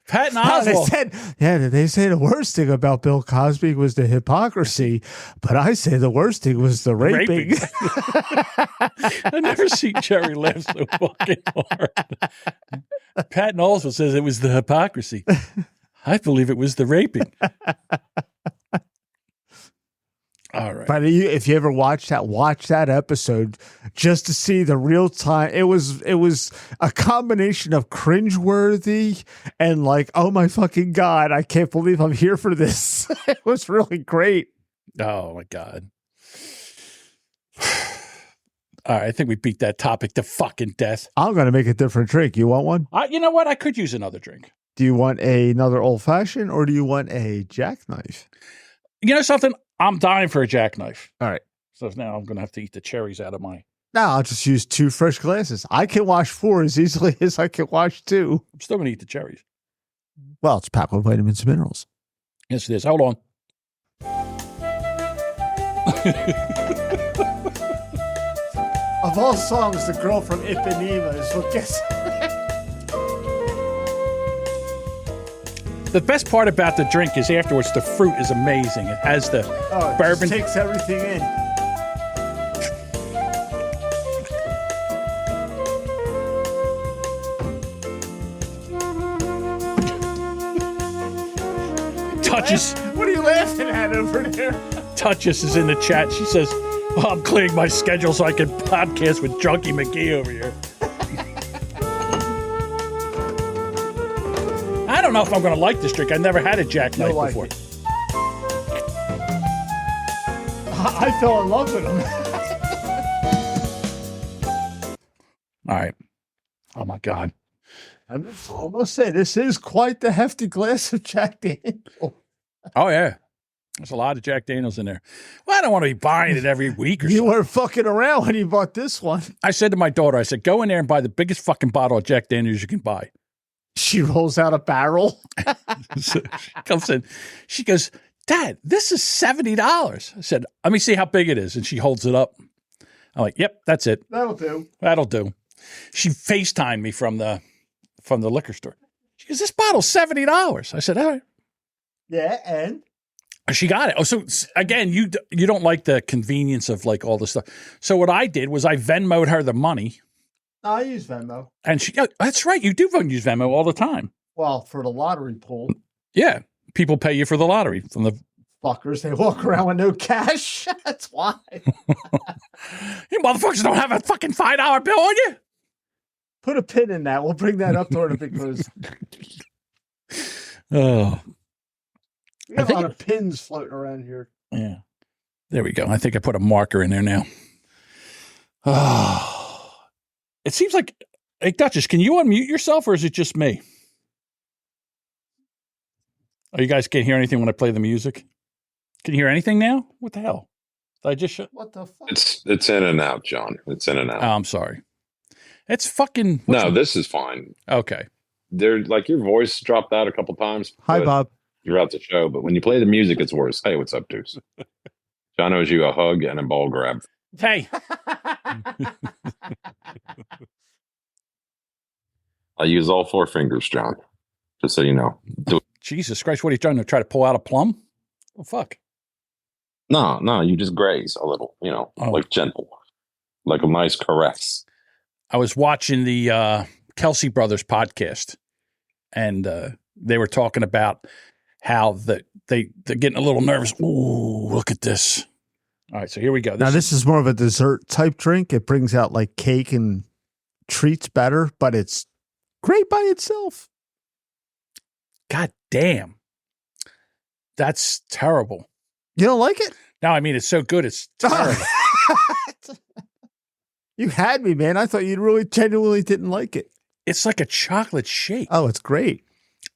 Patton Oswalt. They say the worst thing about Bill Cosby was the hypocrisy, but I say the worst thing was the raping. I've never seen Jerry laugh so fucking hard. Patton Oswalt says it was the hypocrisy. I believe it was the raping. All right. But if you ever watch that episode just to see the real time. It was a combination of cringeworthy and like, oh my fucking God, I can't believe I'm here for this. It was really great. Oh my God. All right, I think we beat that topic to fucking death. I'm going to make a different drink. You want one? You know what? I could use another drink. Do you want another old fashioned or do you want a jackknife? You know something? I'm dying for a jackknife. All right. So now I'm going to have to eat the cherries out of my... No, I'll just use 2 fresh glasses. I can wash 4 as easily as I can wash 2. I'm still going to eat the cherries. Well, it's packed with vitamins and minerals. Yes, it is. Hold on. Of all songs, the girl from Ipanema is what gets... The best part about the drink is afterwards, the fruit is amazing. It has the bourbon. It takes everything in. Touches. What are you laughing at over there? Touches is in the chat. She says, I'm clearing my schedule so I can podcast with Junkie McGee over here. I don't know if I'm going to like this drink. I've never had a jackknife before. I fell in love with him. All right. Oh, my God. I'm almost saying this is quite the hefty glass of Jack Daniels. Oh, yeah. There's a lot of Jack Daniels in there. Well, I don't want to be buying it every week or so. You weren't fucking around when you bought this one. I said to my daughter, I said, go in there and buy the biggest fucking bottle of Jack Daniels you can buy. She rolls out a barrel. So she comes in. She goes, Dad, this is $70. I said, let me see how big it is. And she holds it up. I'm like, yep, that's it. That'll do. That'll do. She FaceTimed me from the liquor store. She goes, this bottle's $70. I said, all right. Yeah, and? She got it. Oh, so again, you don't like the convenience of like all this stuff. So what I did was I Venmo'd her the money. I use Venmo. And she, that's right. You do use Venmo all the time. Well, for the lottery pool. Yeah. People pay you for the lottery from the fuckers. They walk around with no cash. That's why. You motherfuckers don't have a fucking $5 bill on you. Put a pin in that. We'll bring that up toward it because oh, we got a lot of pins floating around here. Yeah. There we go. I think I put a marker in there now. Oh, it seems like, hey, Duchess, can you unmute yourself or is it just me? Oh, you guys can't hear anything when I play the music? Can you hear anything now? What the hell? Did I just What the fuck? It's in and out, John. It's in and out. Oh, I'm sorry. It's fucking. No, this is fine. Okay. There, like your voice dropped out a couple times. Hi, Bob. Throughout the show, but when you play the music, it's worse. Hey, what's up, Deuce? John owes you a hug and a ball grab. Hey. I use all 4 fingers, John. Just so you know. Jesus Christ, what are you trying to try to pull out a plum? Oh, fuck. No, you just graze a little, like gentle, like a nice caress. I was watching the Kelsey Brothers podcast, and they were talking about how they're getting a little nervous. Ooh, look at this. All right, so here we go. This is more of a dessert type drink. It brings out like cake and treats better, but it's great by itself. God damn. That's terrible. You don't like it? No, I mean, it's so good. It's terrible. You had me, man. I thought you really genuinely didn't like it. It's like a chocolate shake. Oh, it's great.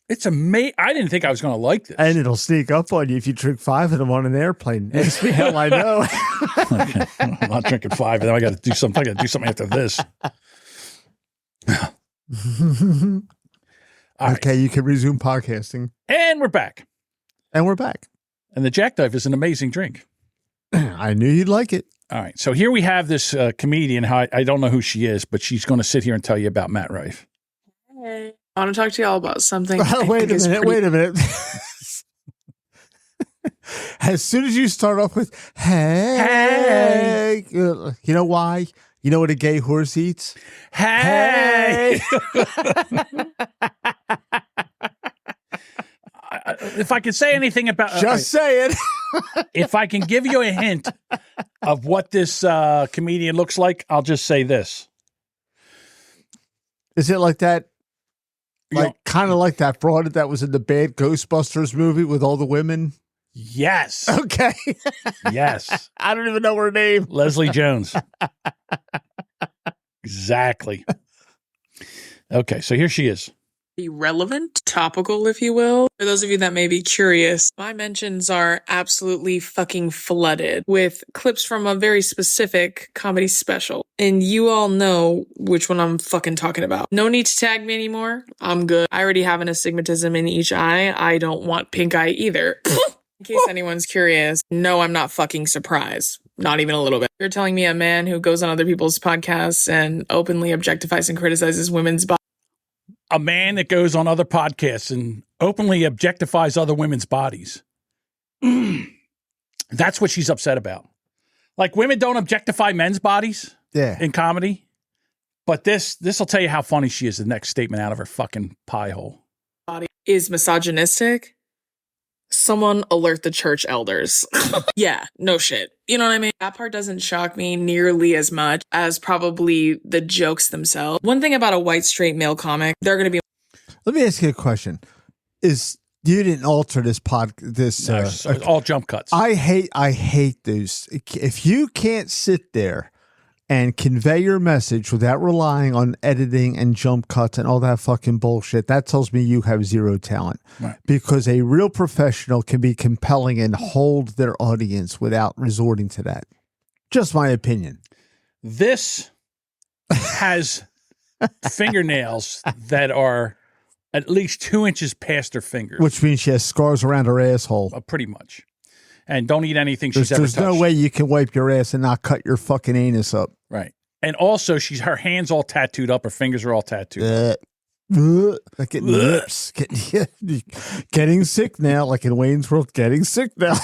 It's amazing. I didn't think I was going to like this. And it'll sneak up on you if you drink 5 of them on an airplane. Ask me how I know. Okay. I'm not drinking 5 of them. I got to do something. I got to do something after this. Okay, you can resume podcasting. And we're back. And we're back. And the Jackknife is an amazing drink. I knew you'd like it. All right. So here we have this comedian. I don't know who she is, but she's going to sit here and tell you about Matt Rife. Hey. I want to talk to y'all about something. Wait a minute. As soon as you start off with, hey, you know why? You know what a gay horse eats? Hey! If I could say anything about... Just say it. If I can give you a hint of what this comedian looks like, I'll just say this. Is it like that? Like kind of like that fraud that was in the bad Ghostbusters movie with all the women? Yes. Okay. Yes. I don't even know her name. Leslie Jones. Exactly. Okay, so here she is. Be relevant, topical, if you will. For those of you that may be curious, my mentions are absolutely fucking flooded with clips from a very specific comedy special. And you all know which one I'm fucking talking about. No need to tag me anymore. I'm good. I already have an astigmatism in each eye. I don't want pink eye either. In case anyone's curious, no, I'm not fucking surprised. Not even a little bit. You're telling me a man who goes on other people's podcasts and openly objectifies and criticizes women's bodies. A man that goes on other podcasts and openly objectifies other women's bodies. That's what she's upset about. Like, women don't objectify men's bodies in comedy. But this will tell you how funny she is, the next statement out of her fucking pie hole. Body is misogynistic. Someone alert the church elders. Yeah, no shit. You know what I mean? That part doesn't shock me nearly as much as probably the jokes themselves. One thing about a white straight male comic, they're going to be... Let me ask you a question. You didn't alter this No, all jump cuts. I hate those. If you can't sit there and convey your message without relying on editing and jump cuts and all that fucking bullshit, that tells me you have zero talent. Right. Because a real professional can be compelling and hold their audience without resorting to that. Just my opinion. This has fingernails that are at least 2 inches past her fingers. Which means she has scars around her asshole. Pretty much. And don't eat anything she's ever touched. There's no way you can wipe your ass and not cut your fucking anus up. Right. And also, her hands all tattooed up. Her fingers are all tattooed up. Like getting lips. Getting sick now, like in Wayne's World, getting sick now.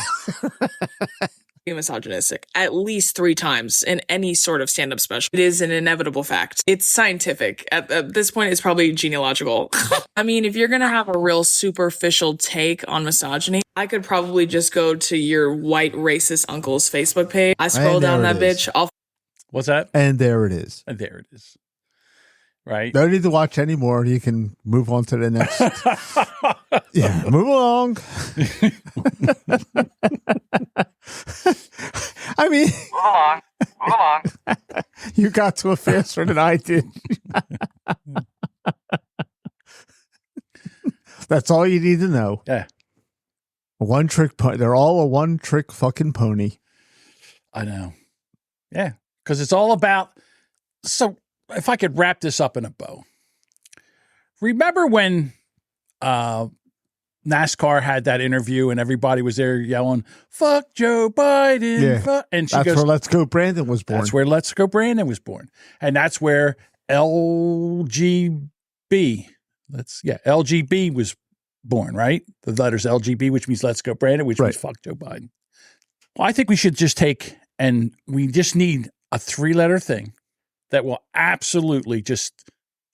Misogynistic at least 3 times in any sort of stand-up special. It is an inevitable fact. It's scientific. At this point, it's probably genealogical. I mean, if you're going to have a real superficial take on misogyny, I could probably just go to your white racist uncle's Facebook page. I scroll down that bitch. What's that? And there it is. And there it is. Right. Don't need to watch anymore. You can move on to the next. Yeah, move along. I mean, move along. You got to it faster than I did. That's all you need to know. Yeah. One trick pony. They're all a one trick fucking pony. I know. Yeah. Because it's all about. So if I could wrap this up in a bow. Remember when NASCAR had that interview and everybody was there yelling, "Fuck Joe Biden." Yeah. And she that's goes, where Let's Go Brandon was born. That's where Let's Go Brandon was born. And that's where LGB was born, right? The letters LGB, which means Let's Go Brandon, which means fuck Joe Biden. Well, I think we should just we just need a 3-letter thing that will absolutely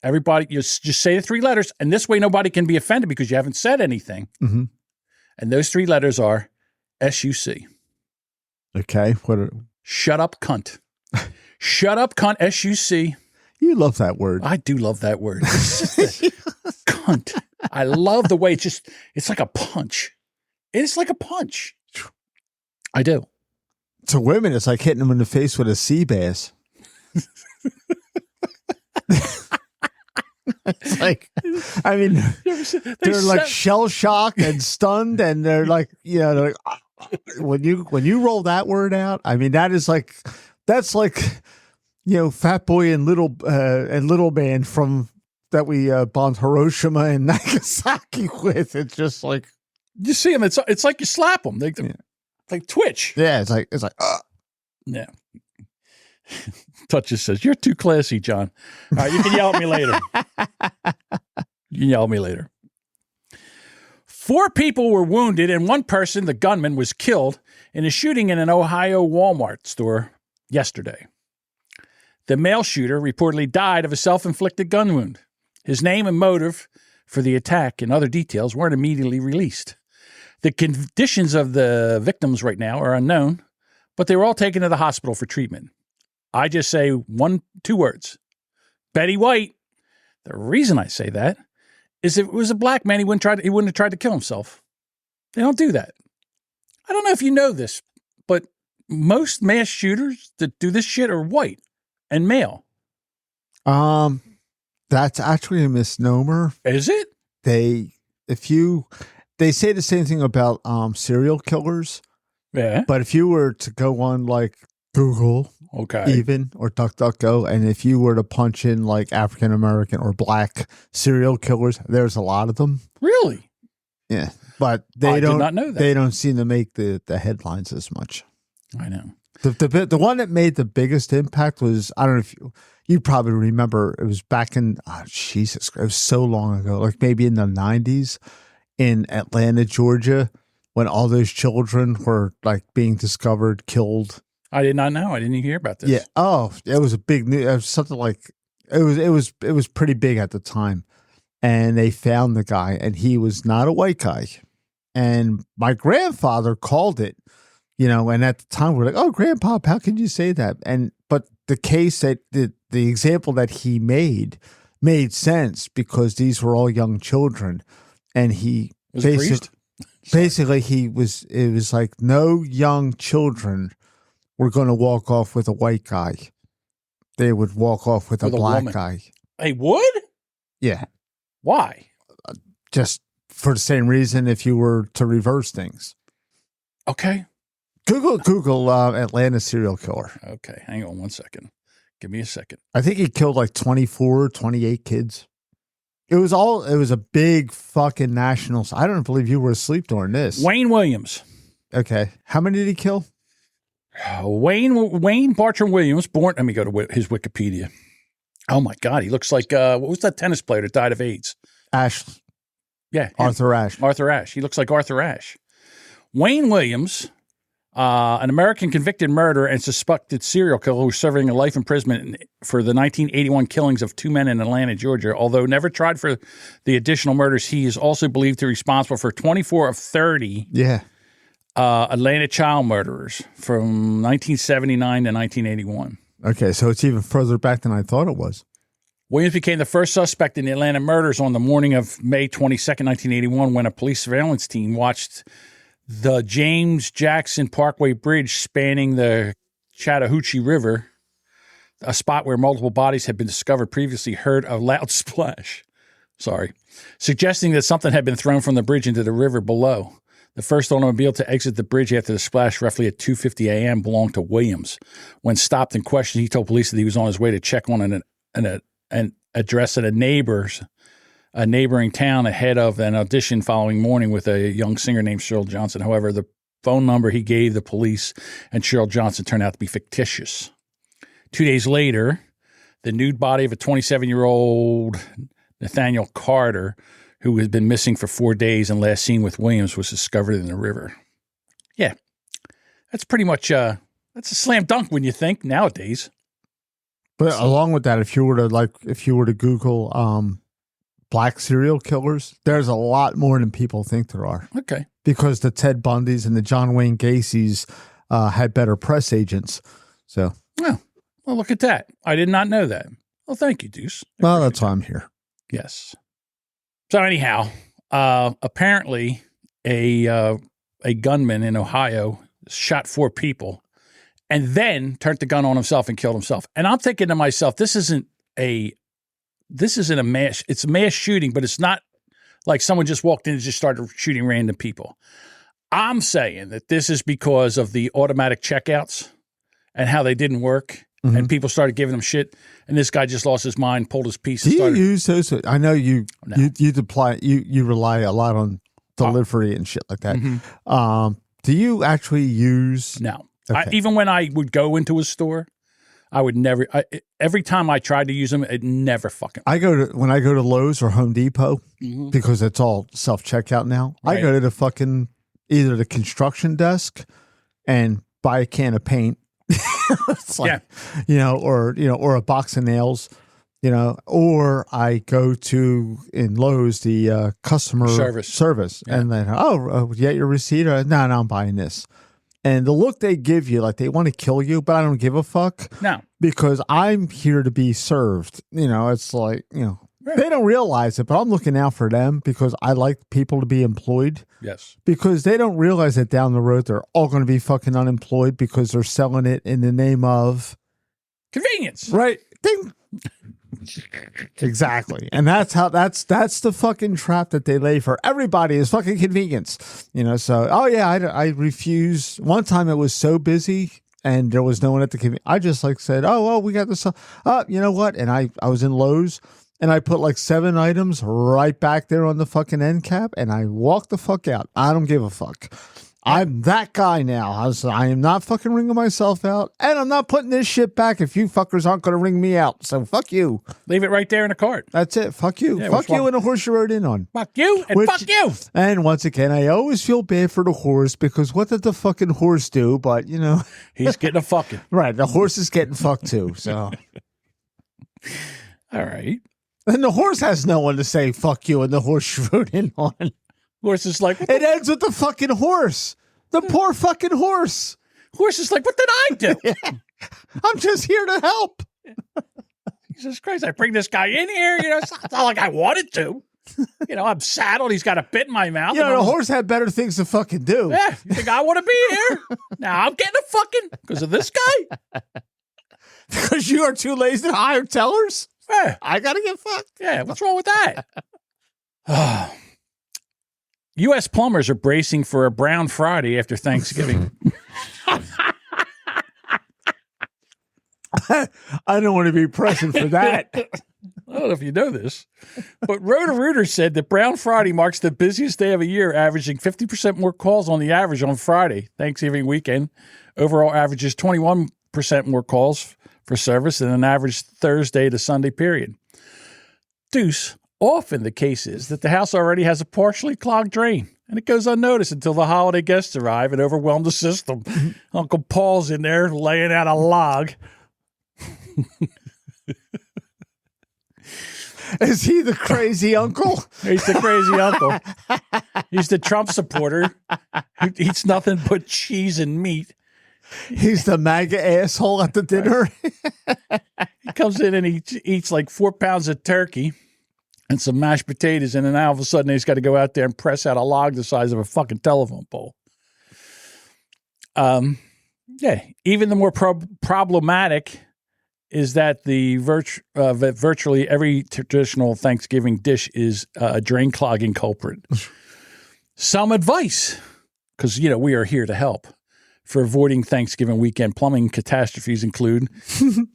everybody just say the 3 letters, and this way nobody can be offended because you haven't said anything. Mm-hmm. And those 3 letters are SUC. Okay. Shut up, cunt. Shut up, cunt. SUC. You love that word. I do love that word. Cunt. I love the way it's like a punch. It's like a punch. I do. To women, it's like hitting them in the face with a sea bass. It's like, I mean, they're like shell shocked and stunned, and they're like, they're like, when you roll that word out, I mean, that's like, Fat Boy and Little Man from that we bombed Hiroshima and Nagasaki with. It's just like you see them. It's like you slap them. They twitch. Yeah, it's like. Yeah. Touches says, "You're too classy, John." All right, you can yell at me later. You can yell at me later. 4 people were wounded, and 1 person, the gunman, was killed in a shooting in an Ohio Walmart store yesterday. The male shooter reportedly died of a self-inflicted gun wound. His name and motive for the attack and other details weren't immediately released. The conditions of the victims right now are unknown, but they were all taken to the hospital for treatment. I just say 2 words. Betty White. The reason I say that is if it was a black man, he wouldn't have tried to kill himself. They don't do that. I don't know if you know this, but most mass shooters that do this shit are white and male. That's actually a misnomer. Is it? They say the same thing about serial killers. Yeah. But if you were to go on like Google, even or DuckDuckGo, and if you were to punch in like African American or black serial killers, there's a lot of them. Really? Yeah, but they did not know that. They don't seem to make the headlines as much. I know. The one that made the biggest impact was, I don't know if you probably remember, it was back in Jesus Christ, it was so long ago, like maybe in the 90s in Atlanta, Georgia, when all those children were like being discovered, killed. I did not know. I didn't even hear about this. Yeah. Oh, it was a big news. It was something like it was pretty big at the time. And they found the guy, and he was not a white guy. And my grandfather called it, and at the time we're like, "Oh, Grandpa, how can you say that?" But the case that the example that he made sense because these were all young children, and he basically it was like no young children were going to walk off with a white guy. They would walk off with a black guy. They would? Yeah. Why? Just for the same reason if you were to reverse things. Okay. Google Atlanta serial killer. Okay. Hang on 1 second. Give me a second. I think he killed like 24, 28 kids. It was a big fucking national. I don't believe you were asleep during this. Wayne Williams. Okay. How many did he kill? Wayne Bartram Williams, born. Let me go to his Wikipedia. Oh my God, he looks like what was that tennis player that died of AIDS? Ashe. Yeah, Arthur Ashe. Arthur Ashe. He looks like Arthur Ashe. Wayne Williams, an American convicted murderer and suspected serial killer who was serving a life imprisonment for the 1981 killings of 2 men in Atlanta, Georgia. Although never tried for the additional murders, he is also believed to be responsible for 24 of 30 Atlanta child murderers from 1979 to 1981. Okay, so it's even further back than I thought it was. Williams became the first suspect in the Atlanta murders on the morning of May 22nd, 1981, when a police surveillance team watched the James Jackson Parkway Bridge spanning the Chattahoochee River, a spot where multiple bodies had been discovered previously, heard a loud splash. Suggesting that something had been thrown from the bridge into the river below. The first automobile to exit the bridge after the splash, roughly at 2:50 a.m., belonged to Williams. When stopped and questioned, he told police that he was on his way to check on an address at a neighboring town ahead of an audition following morning with a young singer named Cheryl Johnson. However, the phone number he gave the police and Cheryl Johnson turned out to be fictitious. 2 days later, the nude body of a 27-year-old Nathaniel Carter, who had been missing for 4 days and last seen with Williams, was discovered in the river. Yeah, that's pretty much that's a slam dunk when you think nowadays. But along with that, if you were to Google black serial killers, there's a lot more than people think there are. Okay, because the Ted Bundys and the John Wayne Gacy's had better press agents. So, well, look at that. I did not know that. Well, thank you, Deuce. Well, that's why I'm here. Yes. So anyhow, apparently a gunman in Ohio shot 4 people and then turned the gun on himself and killed himself. And I'm thinking to myself, this isn't a mass. It's a mass shooting, but it's not like someone just walked in and just started shooting random people. I'm saying that this is because of the automatic checkouts and how they didn't work. Mm-hmm. And people started giving him shit, and this guy just lost his mind, pulled his piece. Do you use those? I know you rely a lot on delivery and shit like that. Mm-hmm. Do you actually use? No. Okay. Even when I would go into a store, I would never. Every time I tried to use them, it never fucking. When I go to Lowe's or Home Depot, mm-hmm. because it's all self checkout now. Right. I go to the fucking either the construction desk and buy a can of paint. It's like, or a box of nails, or I go to in Lowe's the customer service and then, get your receipt. No, I'm buying this. And the look they give you, like they want to kill you, but I don't give a fuck. No, because I'm here to be served. It's like, they don't realize it, but I'm looking out for them because I like people to be employed. Yes. Because they don't realize that down the road they're all going to be fucking unemployed because they're selling it in the name of convenience. Right. Ding. Exactly. And that's the fucking trap that they lay for everybody is fucking convenience. So, I refuse. One time it was so busy and there was no one at the convenience. I just said, we got this. You know what? And I was in Lowe's. And I put 7 items right back there on the fucking end cap, and I walked the fuck out. I don't give a fuck. I'm that guy now. I am not fucking ringing myself out, and I'm not putting this shit back if you fuckers aren't going to ring me out. So fuck you. Leave it right there in the cart. That's it. Fuck you. Yeah, fuck you and the horse you rode in on. Fuck you and fuck you. And once again, I always feel bad for the horse because what did the fucking horse do? But, he's getting a fucking. Right. The horse is getting fucked too. So. All right. And the horse has no one to say, fuck you, and the horse you rode in on. Horse is like... It ends with the fucking horse. The poor fucking horse. Horse is like, what did I do? Yeah. I'm just here to help. Jesus Christ, I bring this guy in here. It's not like I wanted to. I'm saddled. He's got a bit in my mouth. The horse had better things to fucking do. Yeah, you think I want to be here? Now I'm getting a fucking... Because of this guy? Because you are too lazy to hire tellers? Yeah. I gotta get fucked. Yeah, what's wrong with that? U.S. plumbers are bracing for a Brown Friday after Thanksgiving. I don't want to be present for that. I don't know if you know this, but Roto-Rooter said that Brown Friday marks the busiest day of a year, averaging 50% more calls on the average on Friday, Thanksgiving weekend. Overall averages 21% more calls for service than an average Thursday to Sunday period. Deuce, often the case is that the house already has a partially clogged drain, and it goes unnoticed until the holiday guests arrive and overwhelm the system. Uncle Paul's in there laying out a log. Is he the crazy uncle? He's the crazy uncle. He's the Trump supporter who eats nothing but cheese and meat. He's the MAGA asshole at the dinner. He comes in and he eats like 4 pounds of turkey and some mashed potatoes, and then all of a sudden he's got to go out there and press out a log the size of a fucking telephone pole. Yeah, even the more problematic is that virtually every traditional Thanksgiving dish is a drain clogging culprit. Some advice, because, we are here to help, for avoiding Thanksgiving weekend plumbing catastrophes include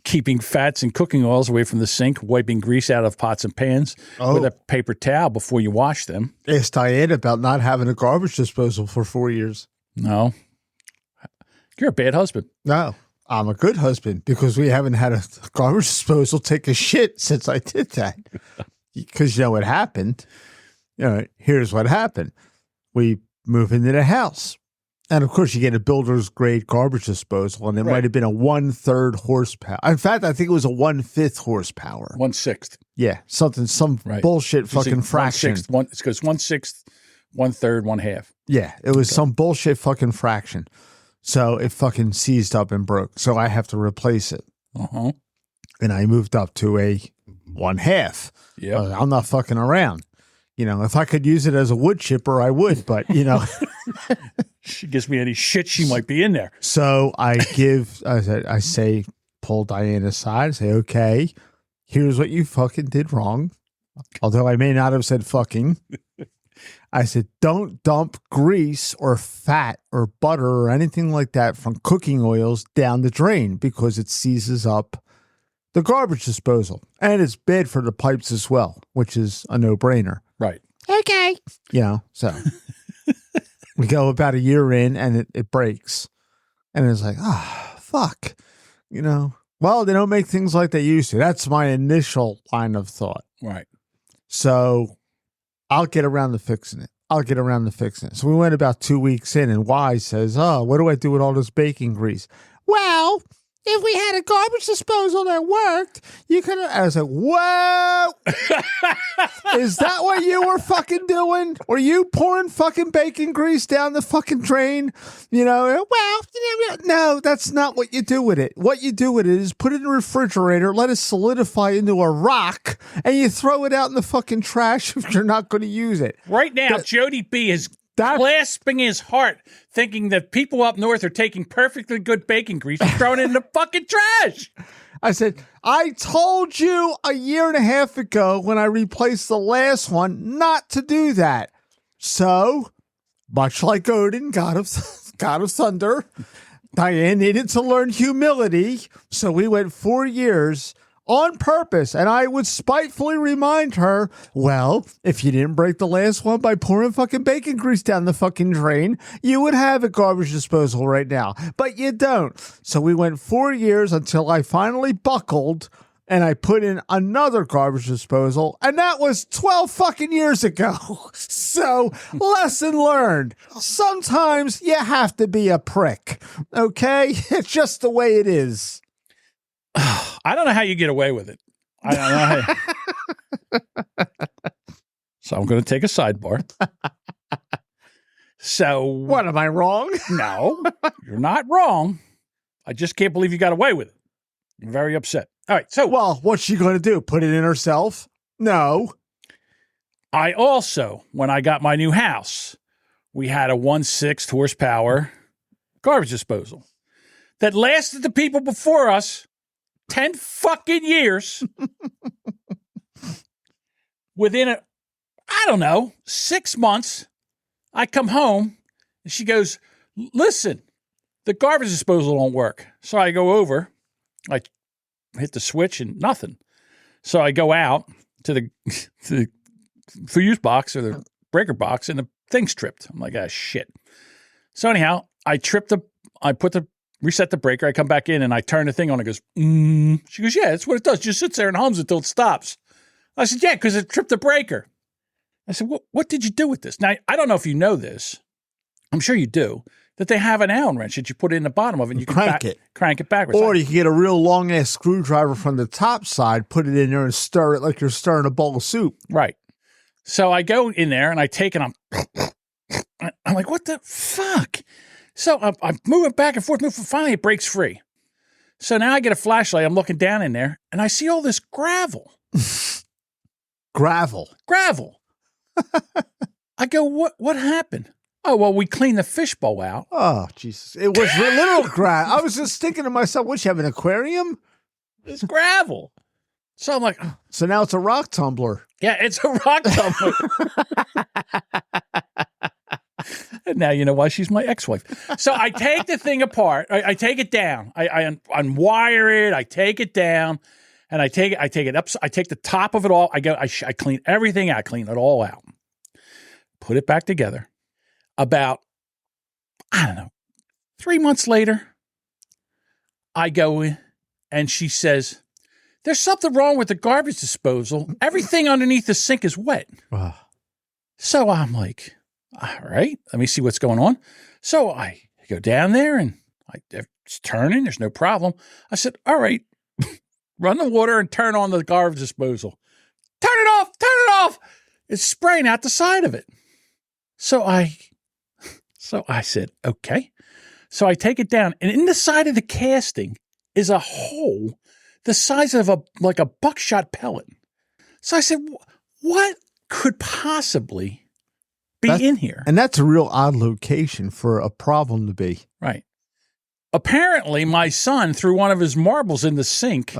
keeping fats and cooking oils away from the sink, wiping grease out of pots and pans with a paper towel before you wash them. Ask Diane about not having a garbage disposal for 4 years. No. You're a bad husband. No. I'm a good husband because we haven't had a garbage disposal take a shit since I did that. Because you know what happened? Here's what happened. We move into the house. And of course, you get a builder's grade garbage disposal, and it might have been a 1/3 horsepower. In fact, I think it was a 1/5 horsepower. 1/6. Yeah, some bullshit fucking fraction. It goes 1/6, 1/3, 1/2. Yeah, it was some bullshit fucking fraction. So it fucking seized up and broke. So I have to replace it. Uh-huh. And I moved up to a 1/2. Yeah. I'm not fucking around. If I could use it as a wood chipper, I would, but She gives me any shit, she might be in there. So I say, pull Diane aside, say, okay, here's what you fucking did wrong. Although I may not have said fucking. I said, don't dump grease or fat or butter or anything like that from cooking oils down the drain because it seizes up the garbage disposal. And it's bad for the pipes as well, which is a no-brainer. Right. Okay. So we go about a year in and it breaks. And it's like, fuck. Well, they don't make things like they used to. That's my initial line of thought. Right. So I'll get around to fixing it. So we went about 2 weeks in, and Y says, what do I do with all this baking grease? Well, if we had a garbage disposal that worked, you could have. I was like, whoa. Is that what you were fucking doing? Were you pouring fucking bacon grease down the fucking drain? No, that's not what you do with it. What you do with it is put it in the refrigerator, let it solidify into a rock, and you throw it out in the fucking trash if you're not going to use it. Right now, Jody B is clasping his heart, thinking that people up north are taking perfectly good bacon grease and throwing it in the fucking trash. I said, I told you a year and a half ago when I replaced the last one not to do that. So, much like Odin, God of Thunder, Diane needed to learn humility. So we went 4 years on purpose. And I would spitefully remind her, well, if you didn't break the last one by pouring fucking bacon grease down the fucking drain, you would have a garbage disposal right now. But you don't. So we went 4 years until I finally buckled and I put in another garbage disposal. And that was 12 fucking years ago. So lesson learned. Sometimes you have to be a prick. Okay? It's just the way it is. I don't know how you get away with it. I don't know how. So I'm going to take a sidebar. So what, am I wrong? No, you're not wrong. I just can't believe you got away with it. I'm very upset. All right. So, well, what's she going to do? Put it in herself? No. I also, when I got my new house, we had a 1/6 horsepower garbage disposal that lasted the people before us 10 fucking years. Within 6 months, I come home and she goes, listen, the garbage disposal don't work. So I go over, I hit the switch and nothing. So I go out to the fuse box or the breaker box, and the thing's tripped. I'm like, shit. So anyhow, reset the breaker. I come back in and I turn the thing on. It goes, She goes, yeah, that's what it does. Just sits there and hums until it stops. I said, yeah, because it tripped the breaker. I said, what did you do with this? Now, I don't know if you know this. I'm sure you do. That they have an Allen wrench that you put in the bottom of it and you can crank it backwards. Or you can get a real long-ass screwdriver from the top side, put it in there and stir it like you're stirring a bowl of soup. Right. So I go in there and I take it. I'm like, what the fuck? So I'm moving back and forth. Finally, it breaks free. So now I get a flashlight. I'm looking down in there and I see all this gravel. Gravel. I go, what happened? Oh, well, we cleaned the fishbowl out. Oh, Jesus. It was literal gravel. I was just thinking to myself, what, you have an aquarium? It's gravel. So I'm like, so now it's a rock tumbler. Yeah, it's a rock tumbler. And now you know why she's my ex-wife. So I take the thing apart. I take it down. I unwire it. I take it down, and I take it up. I take the top of it all. I clean everything out. I clean it all out. Put it back together. About, 3 months later, I go in, and she says, there's something wrong with the garbage disposal. Everything underneath the sink is wet. So I'm like, all right, let me see what's going on. So I go down there and it's turning. There's no problem. I said, all right, run the water and turn on the garbage disposal. Turn it off. It's spraying out the side of it. So I said, okay. So I take it down, and in the side of the casting is a hole the size of a buckshot pellet. So I said, what could possibly be in here? And that's a real odd location for a problem to be. Right. Apparently, my son threw one of his marbles in the sink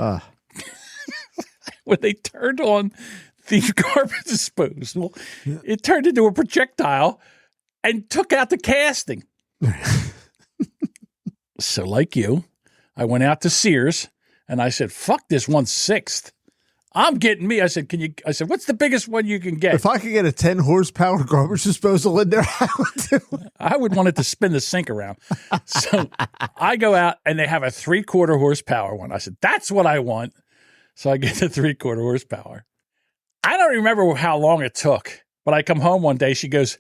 when they turned on the garbage disposal. It turned into a projectile and took out the casting. So like you, I went out to Sears and I said, fuck this 1/6. I'm getting me. I said, what's the biggest one you can get? If I could get a 10 horsepower garbage disposal in there, I would do it. I would want it to spin the sink around. So I go out and they have a 3/4 horsepower one. I said, that's what I want. So I get the 3/4 horsepower. I don't remember how long it took, but I come home one day. She goes,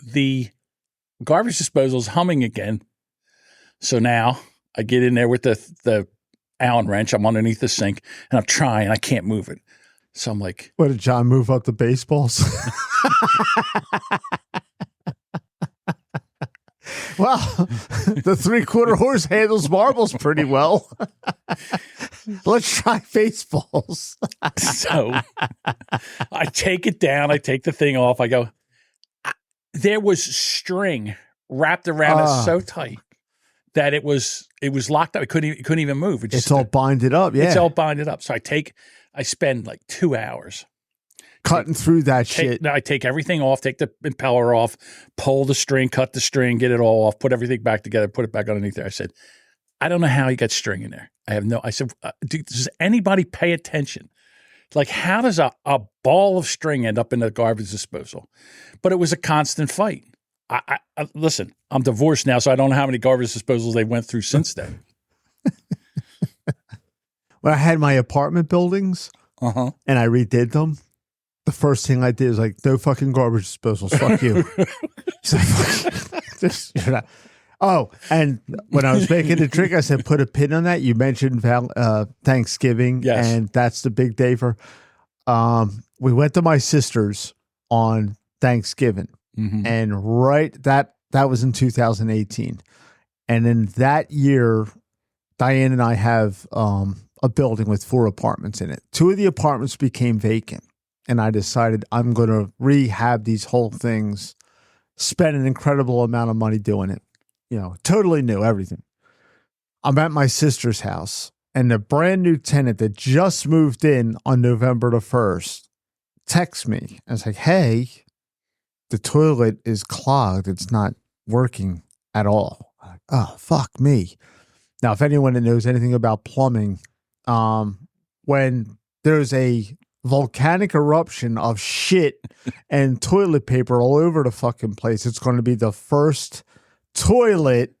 the garbage disposal's humming again. So now I get in there with the Allen wrench. I'm underneath the sink and I'm trying. I can't move it. So I'm like, what, did John move up the baseballs? Well, the 3/4 horse handles marbles pretty well. Let's try baseballs. So I take it down. I take the thing off. I go, there was string wrapped around it so tight that it was locked up. It couldn't even move. It's all binded up. Yeah. It's all binded up. So I spend like 2 hours cutting through that shit. I take everything off, take the impeller off, pull the string, cut the string, get it all off, put everything back together, put it back underneath there. I said, I don't know how you got string in there. I said, does anybody pay attention? Like, how does a ball of string end up in the garbage disposal? But it was a constant fight. I listen, I'm divorced now, so I don't know how many garbage disposals they went through since then. When I had my apartment buildings and I redid them, the first thing I did was like, no fucking garbage disposals. Fuck you. So, oh, and when I was making the drink, I said, put a pin on that. You mentioned Thanksgiving, yes. And that's the big day for. We went to my sister's on Thanksgiving, and right that was in 2018, and in that year, Diane and I have a building with 4 apartments in it. 2 of the apartments became vacant, and I decided I'm going to rehab these whole things, spend an incredible amount of money doing it. Totally new, everything. I'm at my sister's house, and the brand new tenant that just moved in on November the 1st texts me and it's like, hey, the toilet is clogged. It's not working at all. I'm like, oh, fuck me. Now, if anyone that knows anything about plumbing, when there's a volcanic eruption of shit and toilet paper all over the fucking place, it's going to be the first toilet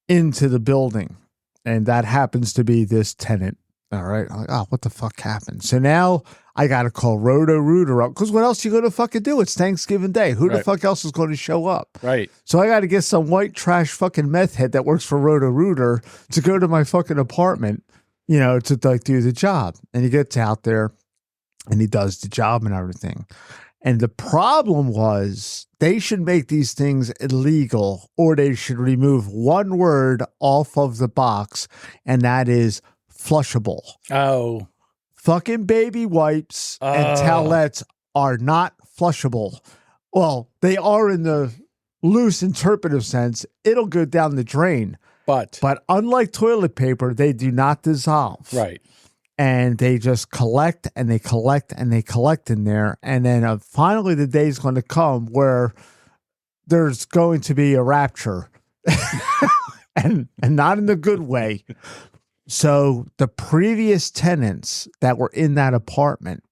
into the building. And that happens to be this tenant. All right. I'm like, oh, what the fuck happened? So now I got to call Roto-Rooter up because what else you going to fucking do? It's Thanksgiving Day. Who the fuck else is going to show up? Right. So I got to get some white trash fucking meth head that works for Roto-Rooter to go to my fucking apartment, you know, to like do the job. And he gets out there and he does the job and everything. And the problem was they should make these things illegal or they should remove one word off of the box, and that is flushable. Oh. Fucking baby wipes and towelettes are not flushable. Well, they are in the loose interpretive sense. It'll go down the drain. But unlike toilet paper, they do not dissolve. Right. And they just collect and they collect and they collect in there. And then finally the day is going to come where there's going to be a rapture and not in the good way. So the previous tenants that were in that apartment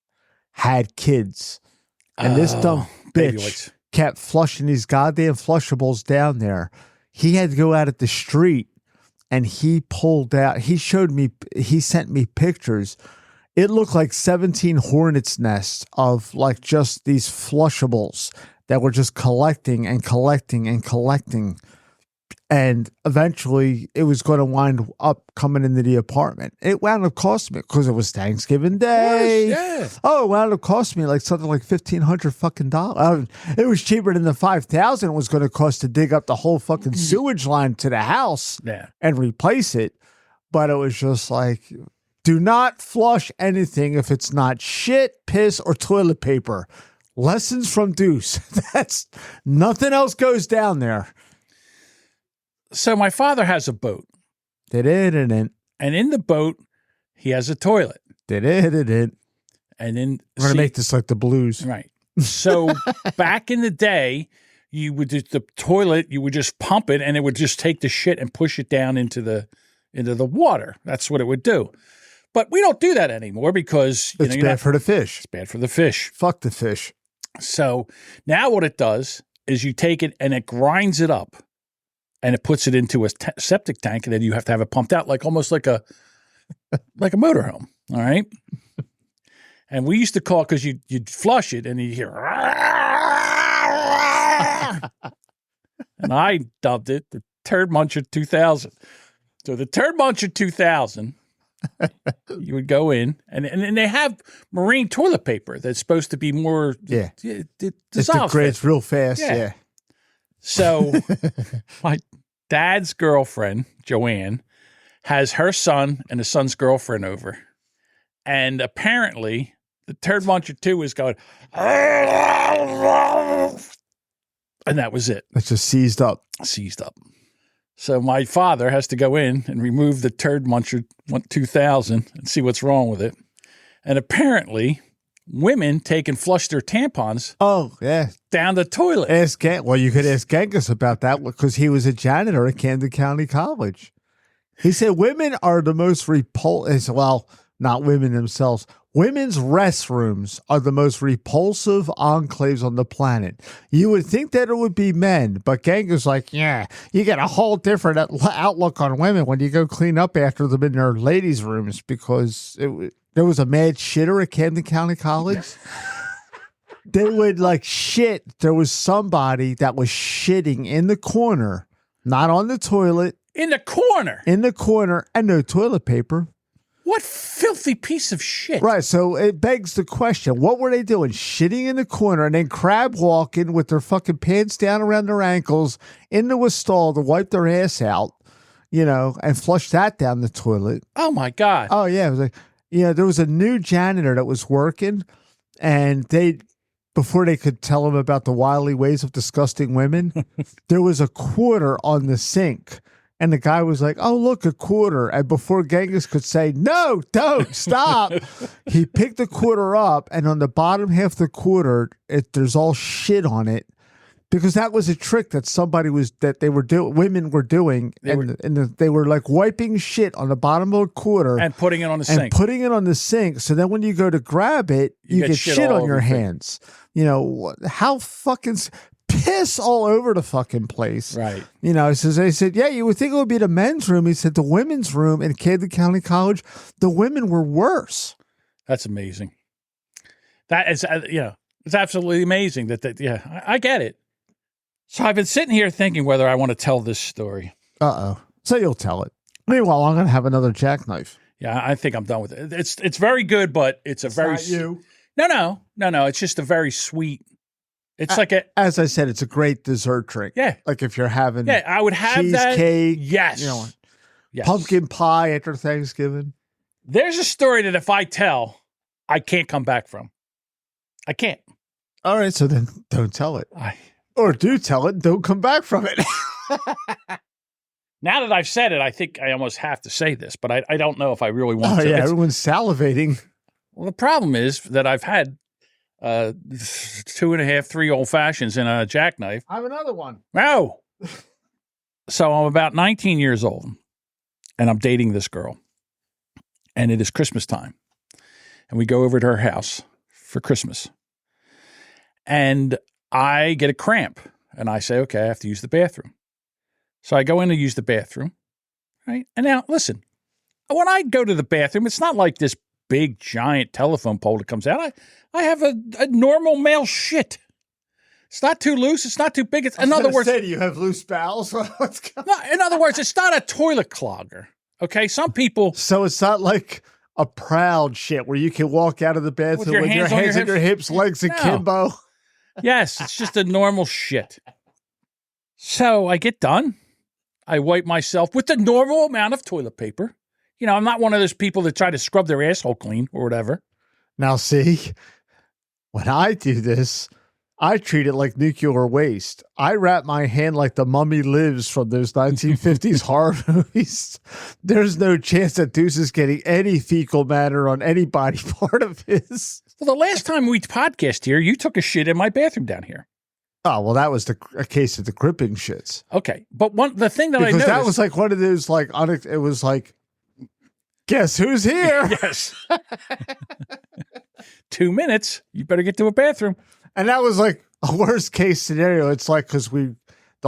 had kids. And this dumb bitch kept flushing these goddamn flushables down there. He had to go out at the street. And he pulled out, he sent me pictures. It looked like 17 hornets' nests of like just these flushables that were just collecting and collecting and collecting. And eventually it was going to wind up coming into the apartment. It wound up costing me because it was Thanksgiving Day. Yeah. Oh, it wound up costing me like something like $1,500 fucking dollars. It was cheaper than the $5,000 it was going to cost to dig up the whole fucking sewage line to the house and replace it. But it was just like, do not flush anything if it's not shit, piss, or toilet paper. Lessons from Deuce. That's nothing else goes down there. So my father has a boat. And in the boat, he has a toilet. And then we're going to make this like the Blues. Right. So back in the day, you would just, the toilet, you would just pump it and it would just take the shit and push it down into the water. That's what it would do. But we don't do that anymore because it's bad for the fish. It's bad for the fish. Fuck the fish. So now what it does is you take it and it grinds it up. And it puts it into a septic tank, and then you have to have it pumped out, like almost like a motorhome. All right. And we used to call because you'd flush it, and you'd hear, and I dubbed it the Turd Muncher 2000. So the Turd Muncher 2000, you would go in, and they have marine toilet paper that's supposed to be more it dissolves. It degrades real fast. Yeah. So my dad's girlfriend, Joanne, has her son and his son's girlfriend over. And apparently the Turd Muncher 2 is going, and that was it. It's just seized up. So my father has to go in and remove the Turd Muncher 2000 and see what's wrong with it. And apparently women take and flush their tampons down the toilet. Well, you could ask Genghis about that because he was a janitor at Camden County College. He said women are the most repulsive. Well, not women themselves. Women's restrooms are the most repulsive enclaves on the planet. You would think that it would be men, but Genghis like, yeah, you get a whole different outlook on women when you go clean up after them in their ladies' rooms because there was a mad shitter at Camden County College. They would like shit. There was somebody that was shitting in the corner, not on the toilet. In the corner, and no toilet paper. What filthy piece of shit. Right, so it begs the question, what were they doing? Shitting in the corner and then crab walking with their fucking pants down around their ankles into a stall to wipe their ass out, and flush that down the toilet. Oh, my God. Oh, yeah. It was like, there was a new janitor that was working, and before they could tell him about the wily ways of disgusting women, there was a quarter on the sink. And the guy was like, oh, look, a quarter. And before Genghis could say, no, don't, stop, he picked the quarter up. And on the bottom half of the quarter, there's all shit on it. Because that was a trick that women were doing, they were like wiping shit on the bottom of a quarter and putting it on the sink. So then when you go to grab it, you get shit on your hands. You know, how fucking piss all over the fucking place. Right. You know, so they said, yeah, you would think it would be the men's room. He said the women's room in Camden County College, the women were worse. That's amazing. That is, it's absolutely amazing I get it. So I've been sitting here thinking whether I want to tell this story. So you'll tell it. Meanwhile, I'm going to have another jackknife. Yeah, I think I'm done with it. It's very good, but it's very... Not you. No. It's just a very sweet... It's as I said, it's a great dessert drink. Yeah. Like if you're having I would have cheesecake. Yes. You know, yes. Pumpkin pie after Thanksgiving. There's a story that if I tell, I can't come back from. I can't. All right, so then don't tell it. Or do tell it, don't come back from it. Now that I've said it, I think I almost have to say this, but I don't know if I really want to. Yeah, everyone's salivating. Well, the problem is that I've had 2.5, 3 old fashions and a jackknife. I have another one. No. So I'm about 19 years old, and I'm dating this girl, and it is Christmas time, and we go over to her house for Christmas, and I get a cramp, and I say, okay, I have to use the bathroom. So I go in to use the bathroom, right? And now, listen, when I go to the bathroom, it's not like this big, giant telephone pole that comes out. I have a normal male shit. It's not too loose. It's not too big. It's, in other words, do you have loose bowels? What's going on? In other words, it's not a toilet clogger. Okay, some people. So it's not like a proud shit where you can walk out of the bathroom with your hands on your hips, legs akimbo. Yes, it's just a normal shit. So I get done. I wipe myself with the normal amount of toilet paper. You know, I'm not one of those people that try to scrub their asshole clean or whatever. Now, see, when I do this, I treat it like nuclear waste. I wrap my hand like the Mummy Lives from those 1950s horror movies. There's no chance that Deuce is getting any fecal matter on any body part of his. Well, the last time we podcast here, you took a shit in my bathroom down here. Oh, well, that was a case of the gripping shits. Okay. But the thing that I noticed. That was like one of those, like, it was like, guess who's here? Yes. 2 minutes. You better get to a bathroom. And that was like a worst case scenario. It's like, because the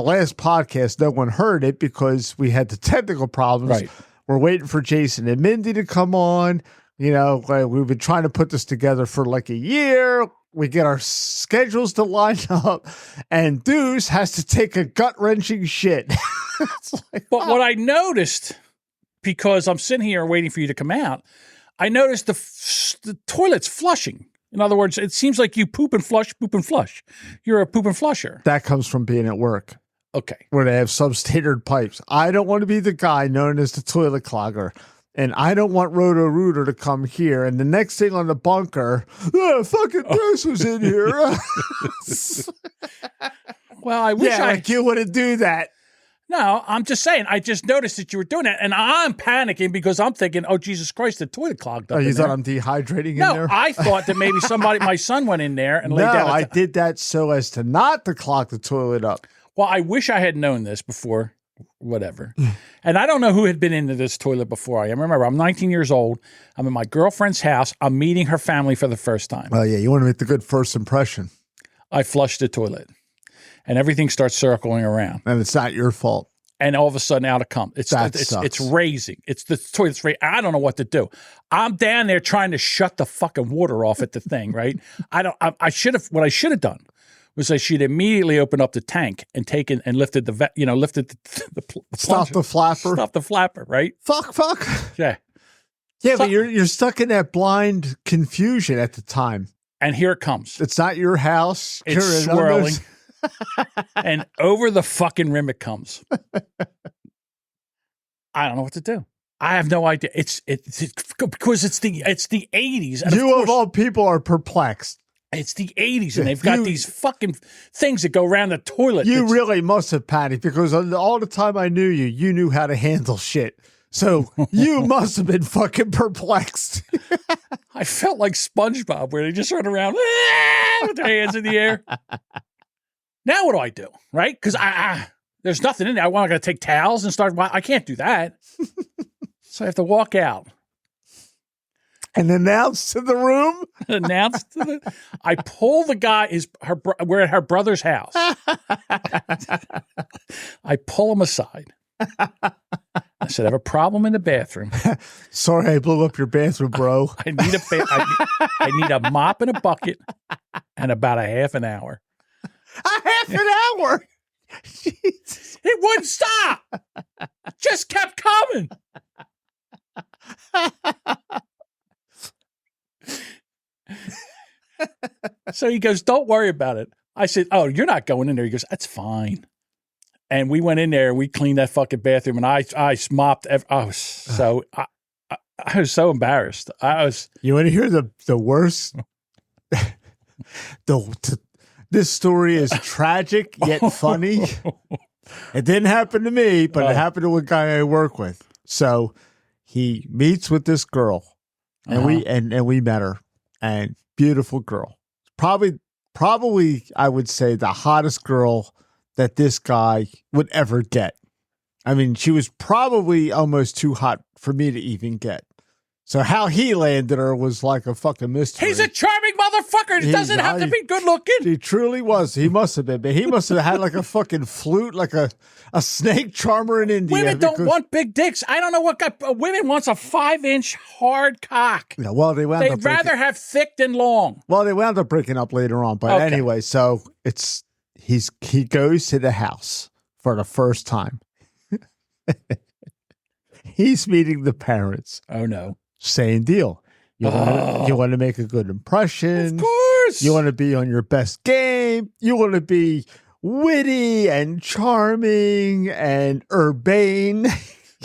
last podcast, no one heard it because we had the technical problems. Right. We're waiting for Jason and Mindy to come on. You know, we've been trying to put this together for like a year. We get our schedules to line up, and Deuce has to take a gut-wrenching shit. But what I noticed, because I'm sitting here waiting for you to come out, I noticed the toilet's flushing. In other words, it seems like you poop and flush. You're a poop and flusher. That comes from being at work. Okay. Where they have substandard pipes. I don't want to be the guy known as the toilet clogger. And I don't want Roto-Rooter to come here. And the next thing on the bunker, fucking Deuce was in here. Well, I wish you wouldn't do that. No, I'm just saying. I just noticed that you were doing that. And I'm panicking because I'm thinking, oh, Jesus Christ, the toilet clogged up. Oh, you thought I'm dehydrating in there? No, I thought that maybe my son went in there and laid down. No, I did that so as to not to clog the toilet up. Well, I wish I had known this before. Whatever. And I don't know who had been into this toilet before I am. Remember, I'm 19 years old. I'm in my girlfriend's house. I'm meeting her family for the first time. Oh, yeah. You want to make the good first impression. I flushed the toilet and everything starts circling around. And it's not your fault. And all of a sudden out it comes. It's raising. It's the toilet's raising. I don't know what to do. I'm down there trying to shut the fucking water off at the thing, right? What I should have done was I should immediately open up the tank and taken and lifted the stop the flapper. Stop the flapper, right? Fuck. Yeah. Yeah, but you're stuck in that blind confusion at the time. And here it comes. It's not your house. It's swirling. And over the fucking rim it comes. I don't know what to do. I have no idea. It's because it's the 80s. And you of all people are perplexed. It's the 80s, and they've got these fucking things that go around the toilet. You really must have panicked because all the time I knew you knew how to handle shit. So you must have been fucking perplexed. I felt like SpongeBob, where they just run around with their hands in the air. Now what do? Right? Because there's nothing in there. I'm going to take towels and start. I can't do that. So I have to walk out. And announce to the room? I pull the guy, we're at her brother's house. I pull him aside. I said, I have a problem in the bathroom. Sorry, I blew up your bathroom, bro. I need a mop and a bucket and about a half an hour. A half an hour? Jesus. It wouldn't stop. Just kept coming. So he goes, don't worry about it. I said, oh, you're not going in there. He goes, that's fine. And we went in there and we cleaned that fucking bathroom and I mopped. I was so embarrassed. You want to hear the worst? This story is tragic yet funny. It didn't happen to me, but it happened to a guy I work with. So he meets with this girl, and we met her, and beautiful girl. Probably I would say the hottest girl that this guy would ever get. I mean, she was probably almost too hot for me to even get. So how he landed her was like a fucking mystery. He's a charming motherfucker. He doesn't have to be good looking. He truly was. He must have been. But he must have had like a fucking flute, like a snake charmer in India. Women don't want big dicks. I don't know what women wants a 5-inch hard cock. Yeah, well, they'd rather have thick than long. Well, they wound up breaking up later on. But anyway, so he goes to the house for the first time. He's meeting the parents. Oh no. Same deal. You want to make a good impression. Of course. You want to be on your best game. You want to be witty and charming and urbane.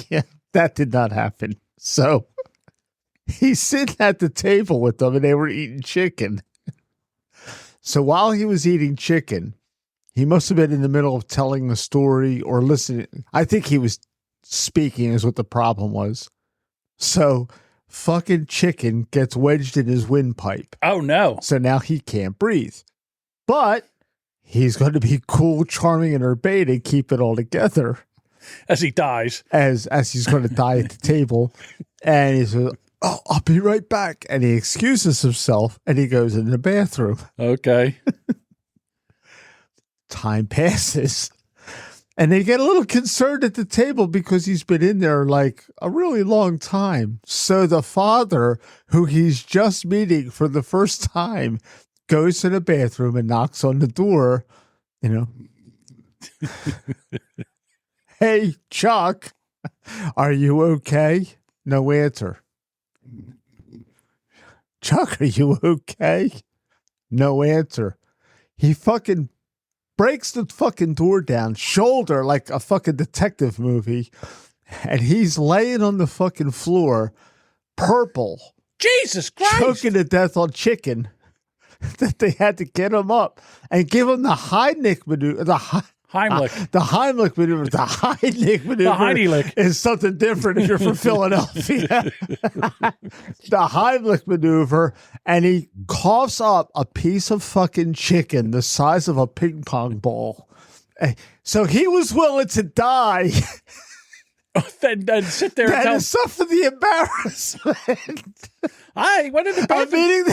Yeah, that did not happen. So he's sitting at the table with them and they were eating chicken. So while he was eating chicken, he must have been in the middle of telling the story or listening. I think he was speaking is what the problem was. So fucking chicken gets wedged in his windpipe. Oh, no. So now he can't breathe. But he's going to be cool, charming, and urbane and keep it all together. As he dies. As he's going to die at the table. And he says, oh, I'll be right back. And he excuses himself and he goes in the bathroom. Okay. Time passes. And they get a little concerned at the table because he's been in there like a really long time. So the father, who he's just meeting for the first time, goes to the bathroom and knocks on the door, Hey, Chuck, are you okay? No answer. Chuck, are you okay? No answer. He fucking breaks the fucking door down, shoulder like a fucking detective movie, and he's laying on the fucking floor, purple. Jesus Christ! Choking to death on chicken. That they had to get him up and give him the Heimlich maneuver. The Heimlich maneuver. The Heimlich maneuver. The Heimlich is something different if you're from Philadelphia. The Heimlich maneuver, and he coughs up a piece of fucking chicken the size of a ping pong ball. So he was willing to die. Then sit there and tell suffer the embarrassment. I went in the bathroom.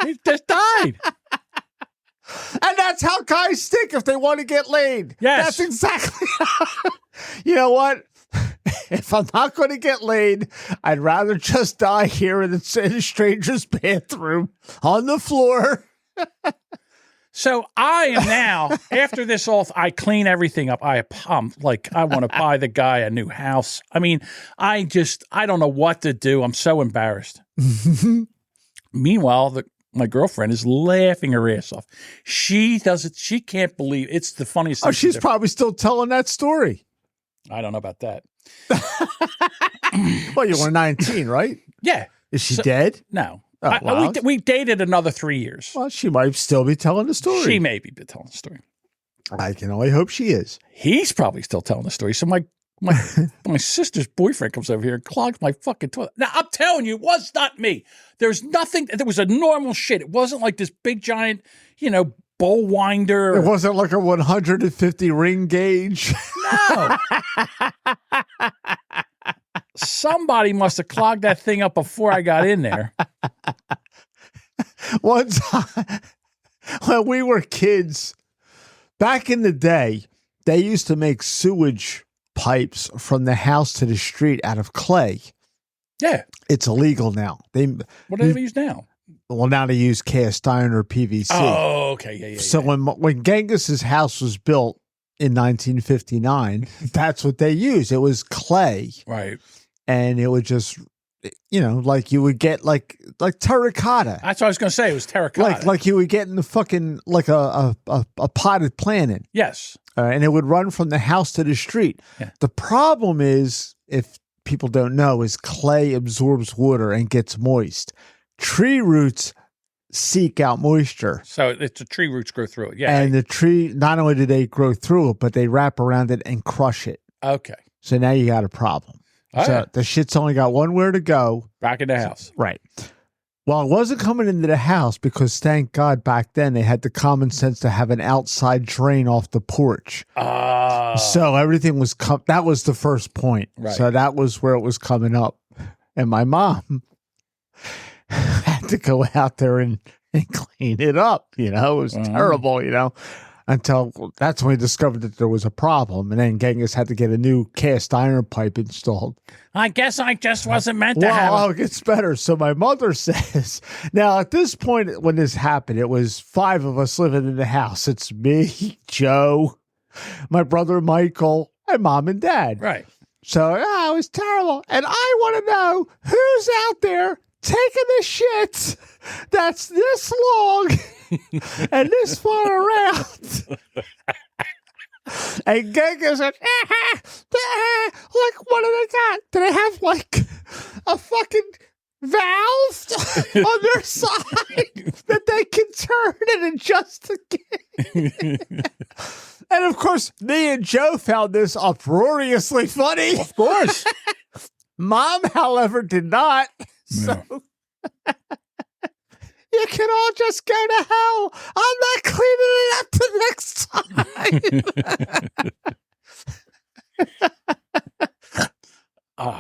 He just died. And that's how guys stick if they want to get laid. Yes. That's exactly You know what? If I'm not going to get laid, I'd rather just die here in a stranger's bathroom on the floor. So I am now, after this I clean everything up. I'm like, I want to buy the guy a new house. I mean, I don't know what to do. I'm so embarrassed. Meanwhile, my girlfriend is laughing her ass off. She can't believe it's the funniest thing. Oh, she's probably still telling that story. I don't know about that. Well, you were 19, right? Yeah. Is she dead? No. Oh, wow. We dated another 3 years. Well, she might still be telling the story. She may be telling the story. I can only hope she is. He's probably still telling the story. So my sister's boyfriend comes over here and clogs my fucking toilet. Now, I'm telling you, it was not me. There's nothing. There was a normal shit. It wasn't like this big giant, bowl winder. It wasn't like a 150 ring gauge. No. Somebody must have clogged that thing up before I got in there. One time, when we were kids, back in the day, they used to make sewage pipes from the house to the street out of clay. Yeah. It's illegal now. What do they use now? Well, now they use cast iron or PVC. Oh, okay. Yeah. So when Genghis's house was built in 1959, that's what they used. It was clay. Right. And it would just, like you would get like terracotta. That's what I was going to say. It was terracotta. Like you would get in the fucking, like a potted plant in. Yes. And it would run from the house to the street. Yeah. The problem is, if people don't know, is clay absorbs water and gets moist. Tree roots seek out moisture. So it's the tree roots grow through it. Yeah. And the tree, not only do they grow through it, but they wrap around it and crush it. Okay. So now you got a problem. Oh, so yeah. the shit's only got one where to go. Back in the house. Right. Well, it wasn't coming into the house because, thank God, back then they had the common sense to have an outside drain off the porch. So everything was that was the first point. Right. So that was where it was coming up. And my mom had to go out there and clean it up. It was terrible, until that's when we discovered that there was a problem. And then Genghis had to get a new cast iron pipe installed. I guess I just wasn't meant to have Well, it gets better. So my mother says, now at this point when this happened, it was 5 of us living in the house. It's me, Joe, my brother Michael, and Mom and Dad. Right. So it was terrible. And I want to know who's out there taking the shit that's this long and this far around. And Genghis said, like, what do they got? Do they have like a fucking valve on their side that they can turn and adjust again? And of course, me and Joe found this uproariously funny. Of course. Mom, however, did not. So you can all just go to hell. I'm not cleaning it up the next time.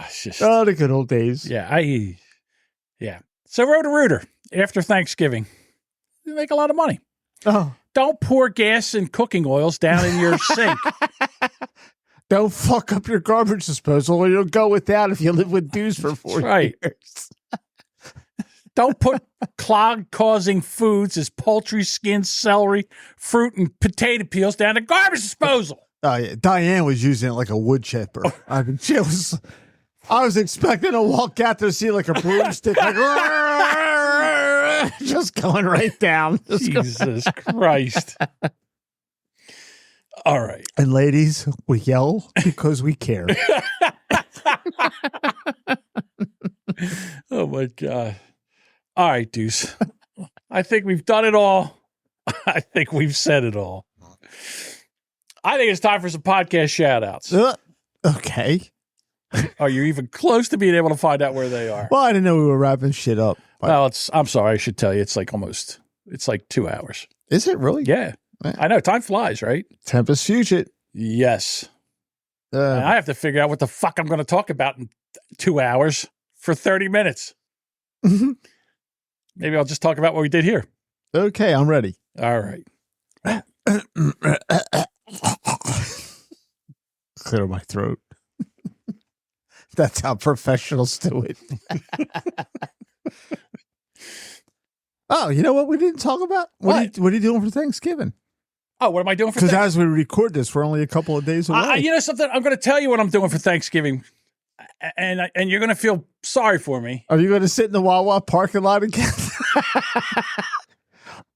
It's just, the good old days. Yeah. So Roto-Rooter, after Thanksgiving, you make a lot of money. Oh. Don't pour gas and cooking oils down in your sink. Don't fuck up your garbage disposal or you'll go without if you live with dudes for 4 years. Don't put clog-causing foods as poultry, skins, celery, fruit, and potato peels down the garbage disposal. Yeah. Diane was using it like a wood chipper. I was expecting to walk out there and see like a broomstick, like just going right down. Jesus Christ. All right. And ladies, we yell because we care. Oh, my God. All right, Deuce. I think we've done it all. I think we've said it all. I think it's time for some podcast shout-outs. Okay. Are you even close to being able to find out where they are? Well, I didn't know we were wrapping shit up. Well, I'm sorry. I should tell you. It's like 2 hours. Is it really? Yeah. I know. Time flies, right? Tempest Fugit. Yes. And I have to figure out what the fuck I'm going to talk about in 2 hours for 30 minutes. Maybe I'll just talk about what we did here. Okay, I'm ready. All right. Clear my throat. That's how professionals do it. Oh, you know what we didn't talk about? What are you doing for Thanksgiving? Oh, what am I doing for Because Thanksgiving? as we record this, we're only a couple of days away. You know something? I'm going to tell you what I'm doing for Thanksgiving, and you're going to feel sorry for me. Are you going to sit in the Wawa parking lot again?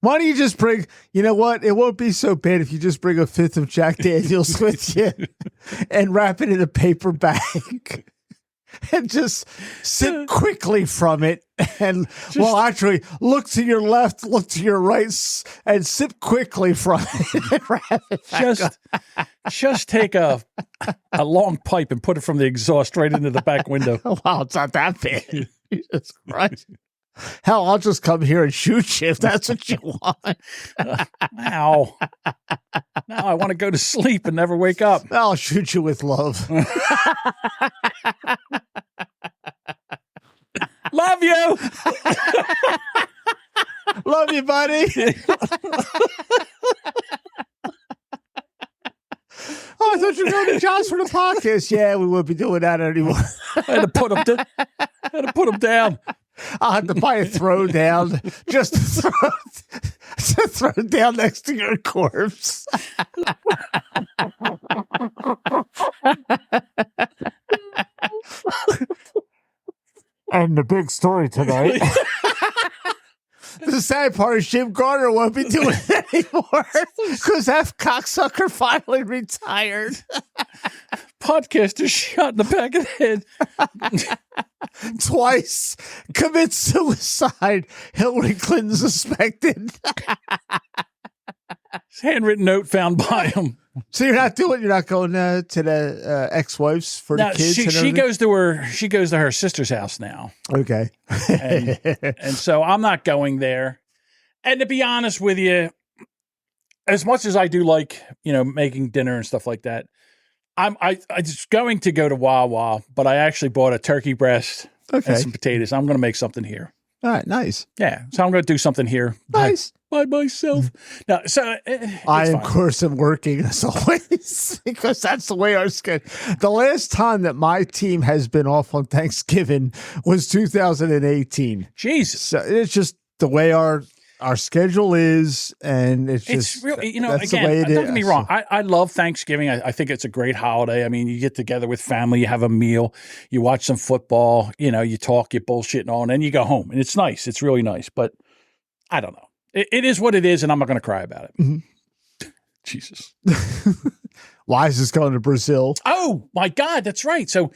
Why don't you just bring, you know what? It won't be so bad if you just bring a 5th of Jack Daniels with you and wrap it in a paper bag and just sip quickly from it. And, actually, look to your left, look to your right, and sip quickly from it and wrap it back up. Just take a long pipe and put it from the exhaust right into the back window. Wow, it's not that bad. Jesus Christ. Hell, I'll just come here and shoot you if that's what you want. Ow. Now I want to go to sleep and never wake up. I'll shoot you with love. Love you. Love you, buddy. Oh, I thought you were going to John's for the podcast. Yeah, we won't be doing that anymore. I had to put him down. I'll have to buy a throw down just to throw it down next to your corpse. And the big story tonight. The sad part is Jim Garner won't be doing it anymore because that cocksucker finally retired. Podcaster shot in the back of the head. Twice. Commits suicide. Hillary Clinton suspected. Handwritten note found by him. So you're not going to the ex-wives for the kids? She goes to her sister's house now. Okay. and so I'm not going there. And to be honest with you, as much as I do like, making dinner and stuff like that, I'm just going to go to Wawa, but I actually bought a turkey breast and some potatoes. I'm going to make something here. All right, nice. Yeah, so I'm going to do something here. Nice. By myself. No, so I, of course, am working as always because that's the way our schedule. The last time that my team has been off on Thanksgiving was 2018. Jesus. So it's just the way our schedule is, and it's just really, that's again, the way it don't get me is. wrong. I love Thanksgiving. I think it's a great holiday. I mean, you get together with family, you have a meal, you watch some football, you talk, you bullshit and all, and then you go home, and it's nice. It's really nice, but I don't know. It is what it is, and I'm not going to cry about it. Mm-hmm. Jesus. Why is this going to Brazil? Oh, my God, that's right. So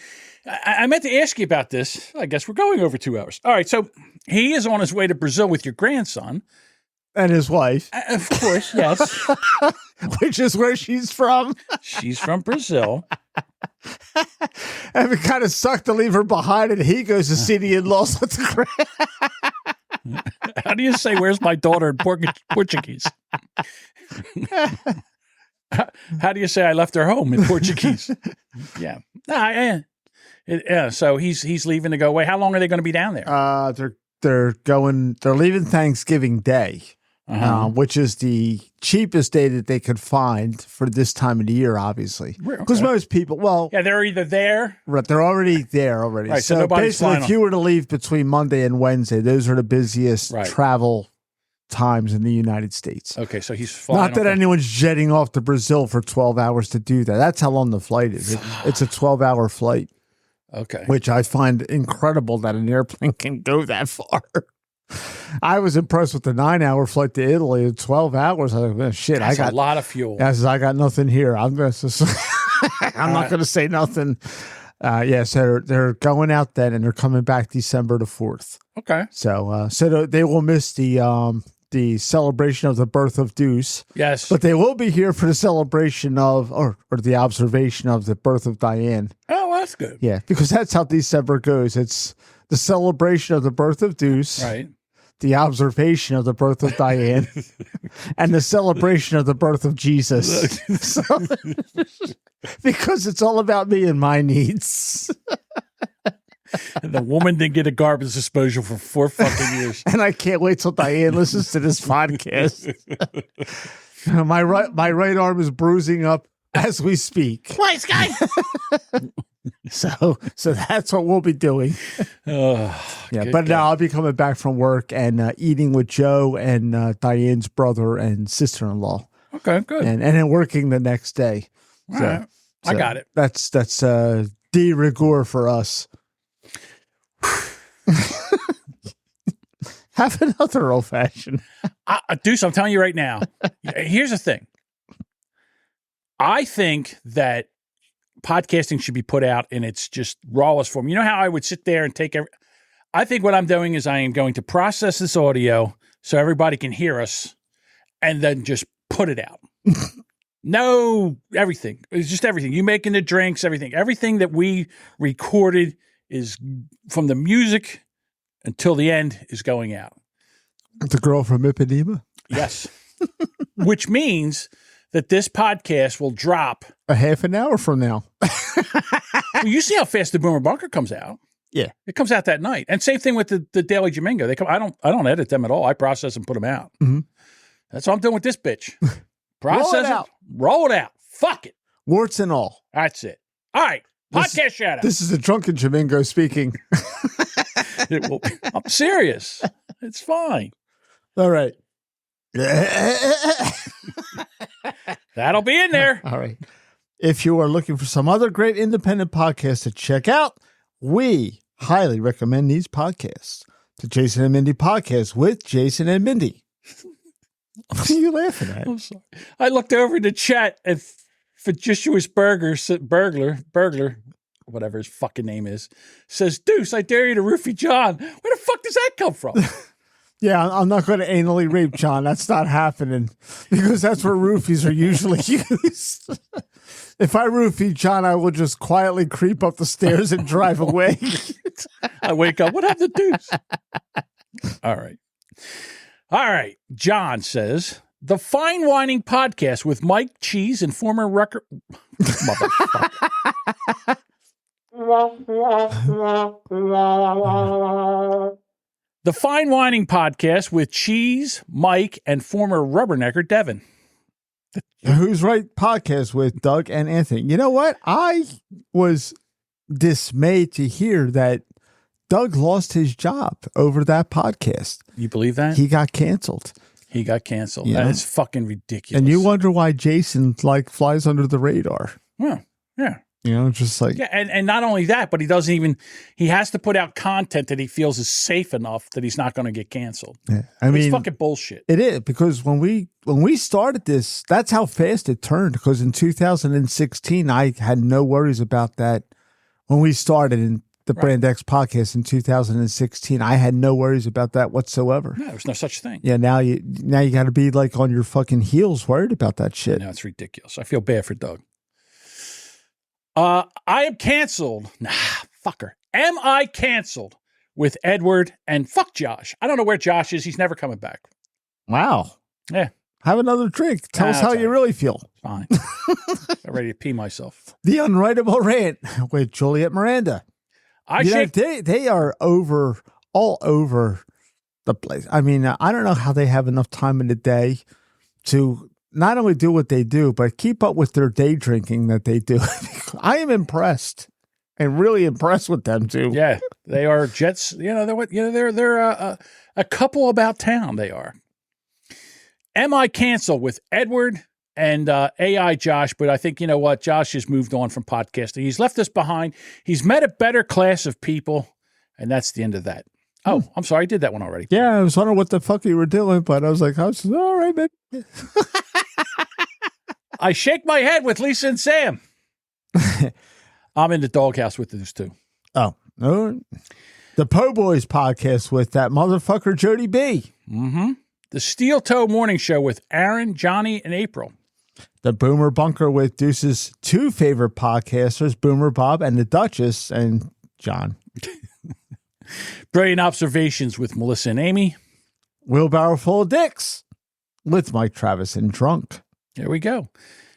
I meant to ask you about this. I guess we're going over 2 hours. All right, so he is on his way to Brazil with your grandson. And his wife. Of course, yes. Which is where she's from. She's from Brazil. And it kind of sucked to leave her behind, and he goes to see the in-laws with the grand. How do you say, where's my daughter in Portuguese? How do you say I left her home in Portuguese? Yeah. Yeah. So he's leaving to go away. How long are they going to be down there? They're leaving Thanksgiving Day, which is the cheapest day that they could find for this time of the year, obviously. Because most people, they're either there. Right, they're already there already. Right, so basically, if you were to leave between Monday and Wednesday, those are the busiest travel times in the United States. Okay, so he's flying. Not that anyone's jetting off to Brazil for 12 hours to do that. That's how long the flight is. It's a 12-hour flight. Okay. Which I find incredible that an airplane can go that far. I was impressed with the 9-hour flight to Italy in 12 hours. I was like, shit, I got a lot of fuel. I got nothing here. I'm not going to say nothing. So they're going out then, and they're coming back December the 4th. Okay. So they will miss the celebration of the birth of Deuce. Yes. But they will be here for the celebration of, or the observation of the birth of Diane. Oh, well, that's good. Yeah, because that's how December goes. It's the celebration of the birth of Deuce. Right. The observation of the birth of Diane. And the celebration of the birth of Jesus. Because it's all about me and my needs. And the woman didn't get a garbage disposal for 4 fucking years. And I can't wait till Diane listens to this podcast. My right arm is bruising up as we speak. Nice guy. So that's what we'll be doing. But now I'll be coming back from work and eating with Joe and Diane's brother and sister-in-law. Okay, good. And then working the next day. All right. I got it. That's de rigueur for us. Have another old fashioned. Deuce, I'm telling you right now. Here's the thing. I think that podcasting should be put out in its just rawest form. You know how I would sit there and I think what I'm doing is I am going to process this audio so everybody can hear us and then just put it out. No, everything. It's just everything. You making the drinks, everything. Everything that we recorded is from the music until the end is going out. The girl from Ipanema? Yes. Which means that this podcast will drop a half an hour from now. Well, you see how fast the Boomer Bunker comes out. Yeah. It comes out that night. And same thing with the Daily Jamingo. They come. I don't edit them at all. I process and put them out. Mm-hmm. That's what I'm doing with this bitch. Process it, roll it out. Fuck it. Warts and all. That's it. All right. Podcast shout out. This is the Drunken Jamingo speaking. I'm serious. It's fine. All right. That'll be in there. All right. If you are looking for some other great independent podcasts to check out, we highly recommend these podcasts. The Jason and Mindy podcast with Jason and Mindy. What are you laughing at? I'm sorry. I looked over in the chat and Fictitious Burglar, whatever his fucking name is, says, Deuce, I dare you to roofie John. Where the fuck does that come from? Yeah, I'm not going to anally rape John. That's not happening because that's where roofies are usually used. If I roofie John, I will just quietly creep up the stairs and drive away. I wake up. What happened to Deuce? All right. John says, the Fine Whining Podcast with Mike Cheese and former record. Motherfucker. The Fine Whining Podcast with Cheese, Mike, and former rubbernecker Devin. Who's Right podcast with Doug and Anthony. You know what? I was dismayed to hear that Doug lost his job over that podcast. You believe that? He got canceled. Yeah. That's fucking ridiculous. And you wonder why Jason flies under the radar. Well, yeah. Just like. Yeah, and not only that, but he has to put out content that he feels is safe enough that he's not going to get canceled. Yeah. It's fucking bullshit. It is, because when we started this, that's how fast it turned. Because in 2016, I had no worries about that. When we started in the Brand X podcast in 2016, I had no worries about that whatsoever. No, there was no such thing. Yeah, now you got to be like on your fucking heels worried about that shit. No, it's ridiculous. I feel bad for Doug. I am canceled. Nah, fucker. Am I canceled with Edward and fuck Josh? I don't know where Josh is. He's never coming back. Wow. Yeah. Have another drink. Tell us how you really feel. Fine. I'm ready to pee myself. The Unwritable Rant with Juliet Miranda. They are all over the place. I mean, I don't know how they have enough time in the day to not only do what they do, but keep up with their day drinking that they do. I am impressed and really impressed with them too. Yeah, they are Jets. They're a couple about town. They are. Am I canceled with Edward and AI Josh? But I think, you know what? Josh has moved on from podcasting. He's left us behind. He's met a better class of people, and that's the end of that. Oh, I'm sorry. I did that one already. Yeah, I was wondering what the fuck you were doing, but I was like, all right, man. I shake my head with Lisa and Sam. I'm in the doghouse with those two. Oh, no. The Po Boys podcast with that motherfucker Jody B. Mm-hmm. The Steel Toe Morning Show with Aaron, Johnny, and April. The Boomer Bunker with Deuce's two favorite podcasters, Boomer Bob and the Duchess and John. Brilliant Observations with Melissa and Amy. Wheelbarrow Full of Dicks with Mike Travis and Drunk. There we go.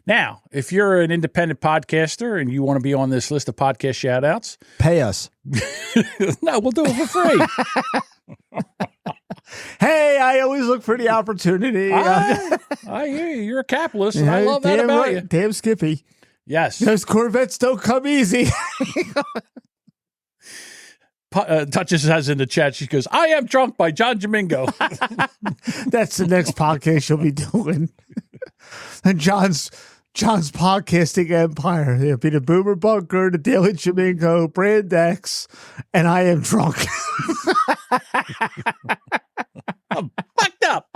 Now, if you're an independent podcaster and you want to be on this list of podcast shout-outs, pay us. No, we'll do it for free. Hey, I always look for the opportunity. I hear you. You're a capitalist, and I love that about you. Damn Skippy. Yes. Those Corvettes don't come easy. Duchess has in the chat, she goes, I Am Drunk by John Jamingo. That's the next podcast she'll be doing. And John's podcasting empire. It'll be the Boomer Bunker, the Daily Jamingo, Brand X, and I Am Drunk. I'm fucked up.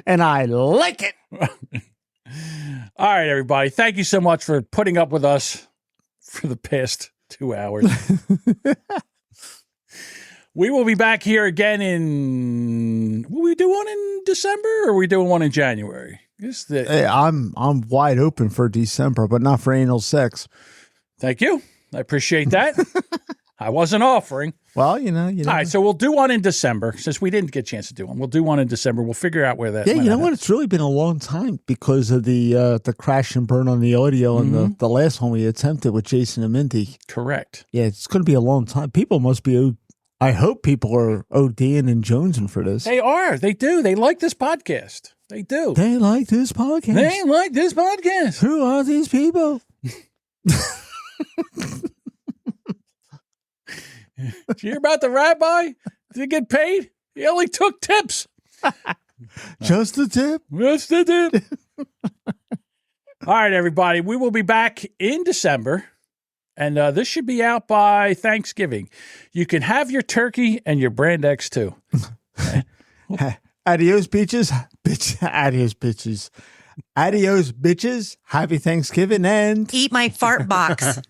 And I like it. All right, everybody. Thank you so much for putting up with us for the past 2 hours. We will be back here again will we do one in December or are we doing one in January? Hey, I'm wide open for December, but not for anal sex. Thank you. I appreciate that. I wasn't offering. Well, you know. All right, so we'll do one in December since we didn't get a chance to do one. We'll do one in December. We'll figure out where that. Yeah, you know what? It's really been a long time because of the crash and burn on the audio and the last one we attempted with Jason and Mindy. Correct. Yeah, it's going to be a long time. People must be. I hope people are ODing and jonesing for this. They are. They do. They like this podcast. They do. They like this podcast. They like this podcast. Who are these people? Did you hear about the rabbi? Did he get paid? He only took tips. Just a tip. Just a tip. All right, everybody. We will be back in December, and this should be out by Thanksgiving. You can have your turkey and your brand X too. Adios, beaches. Adios, bitches. Adios, bitches. Happy Thanksgiving and eat my fart box.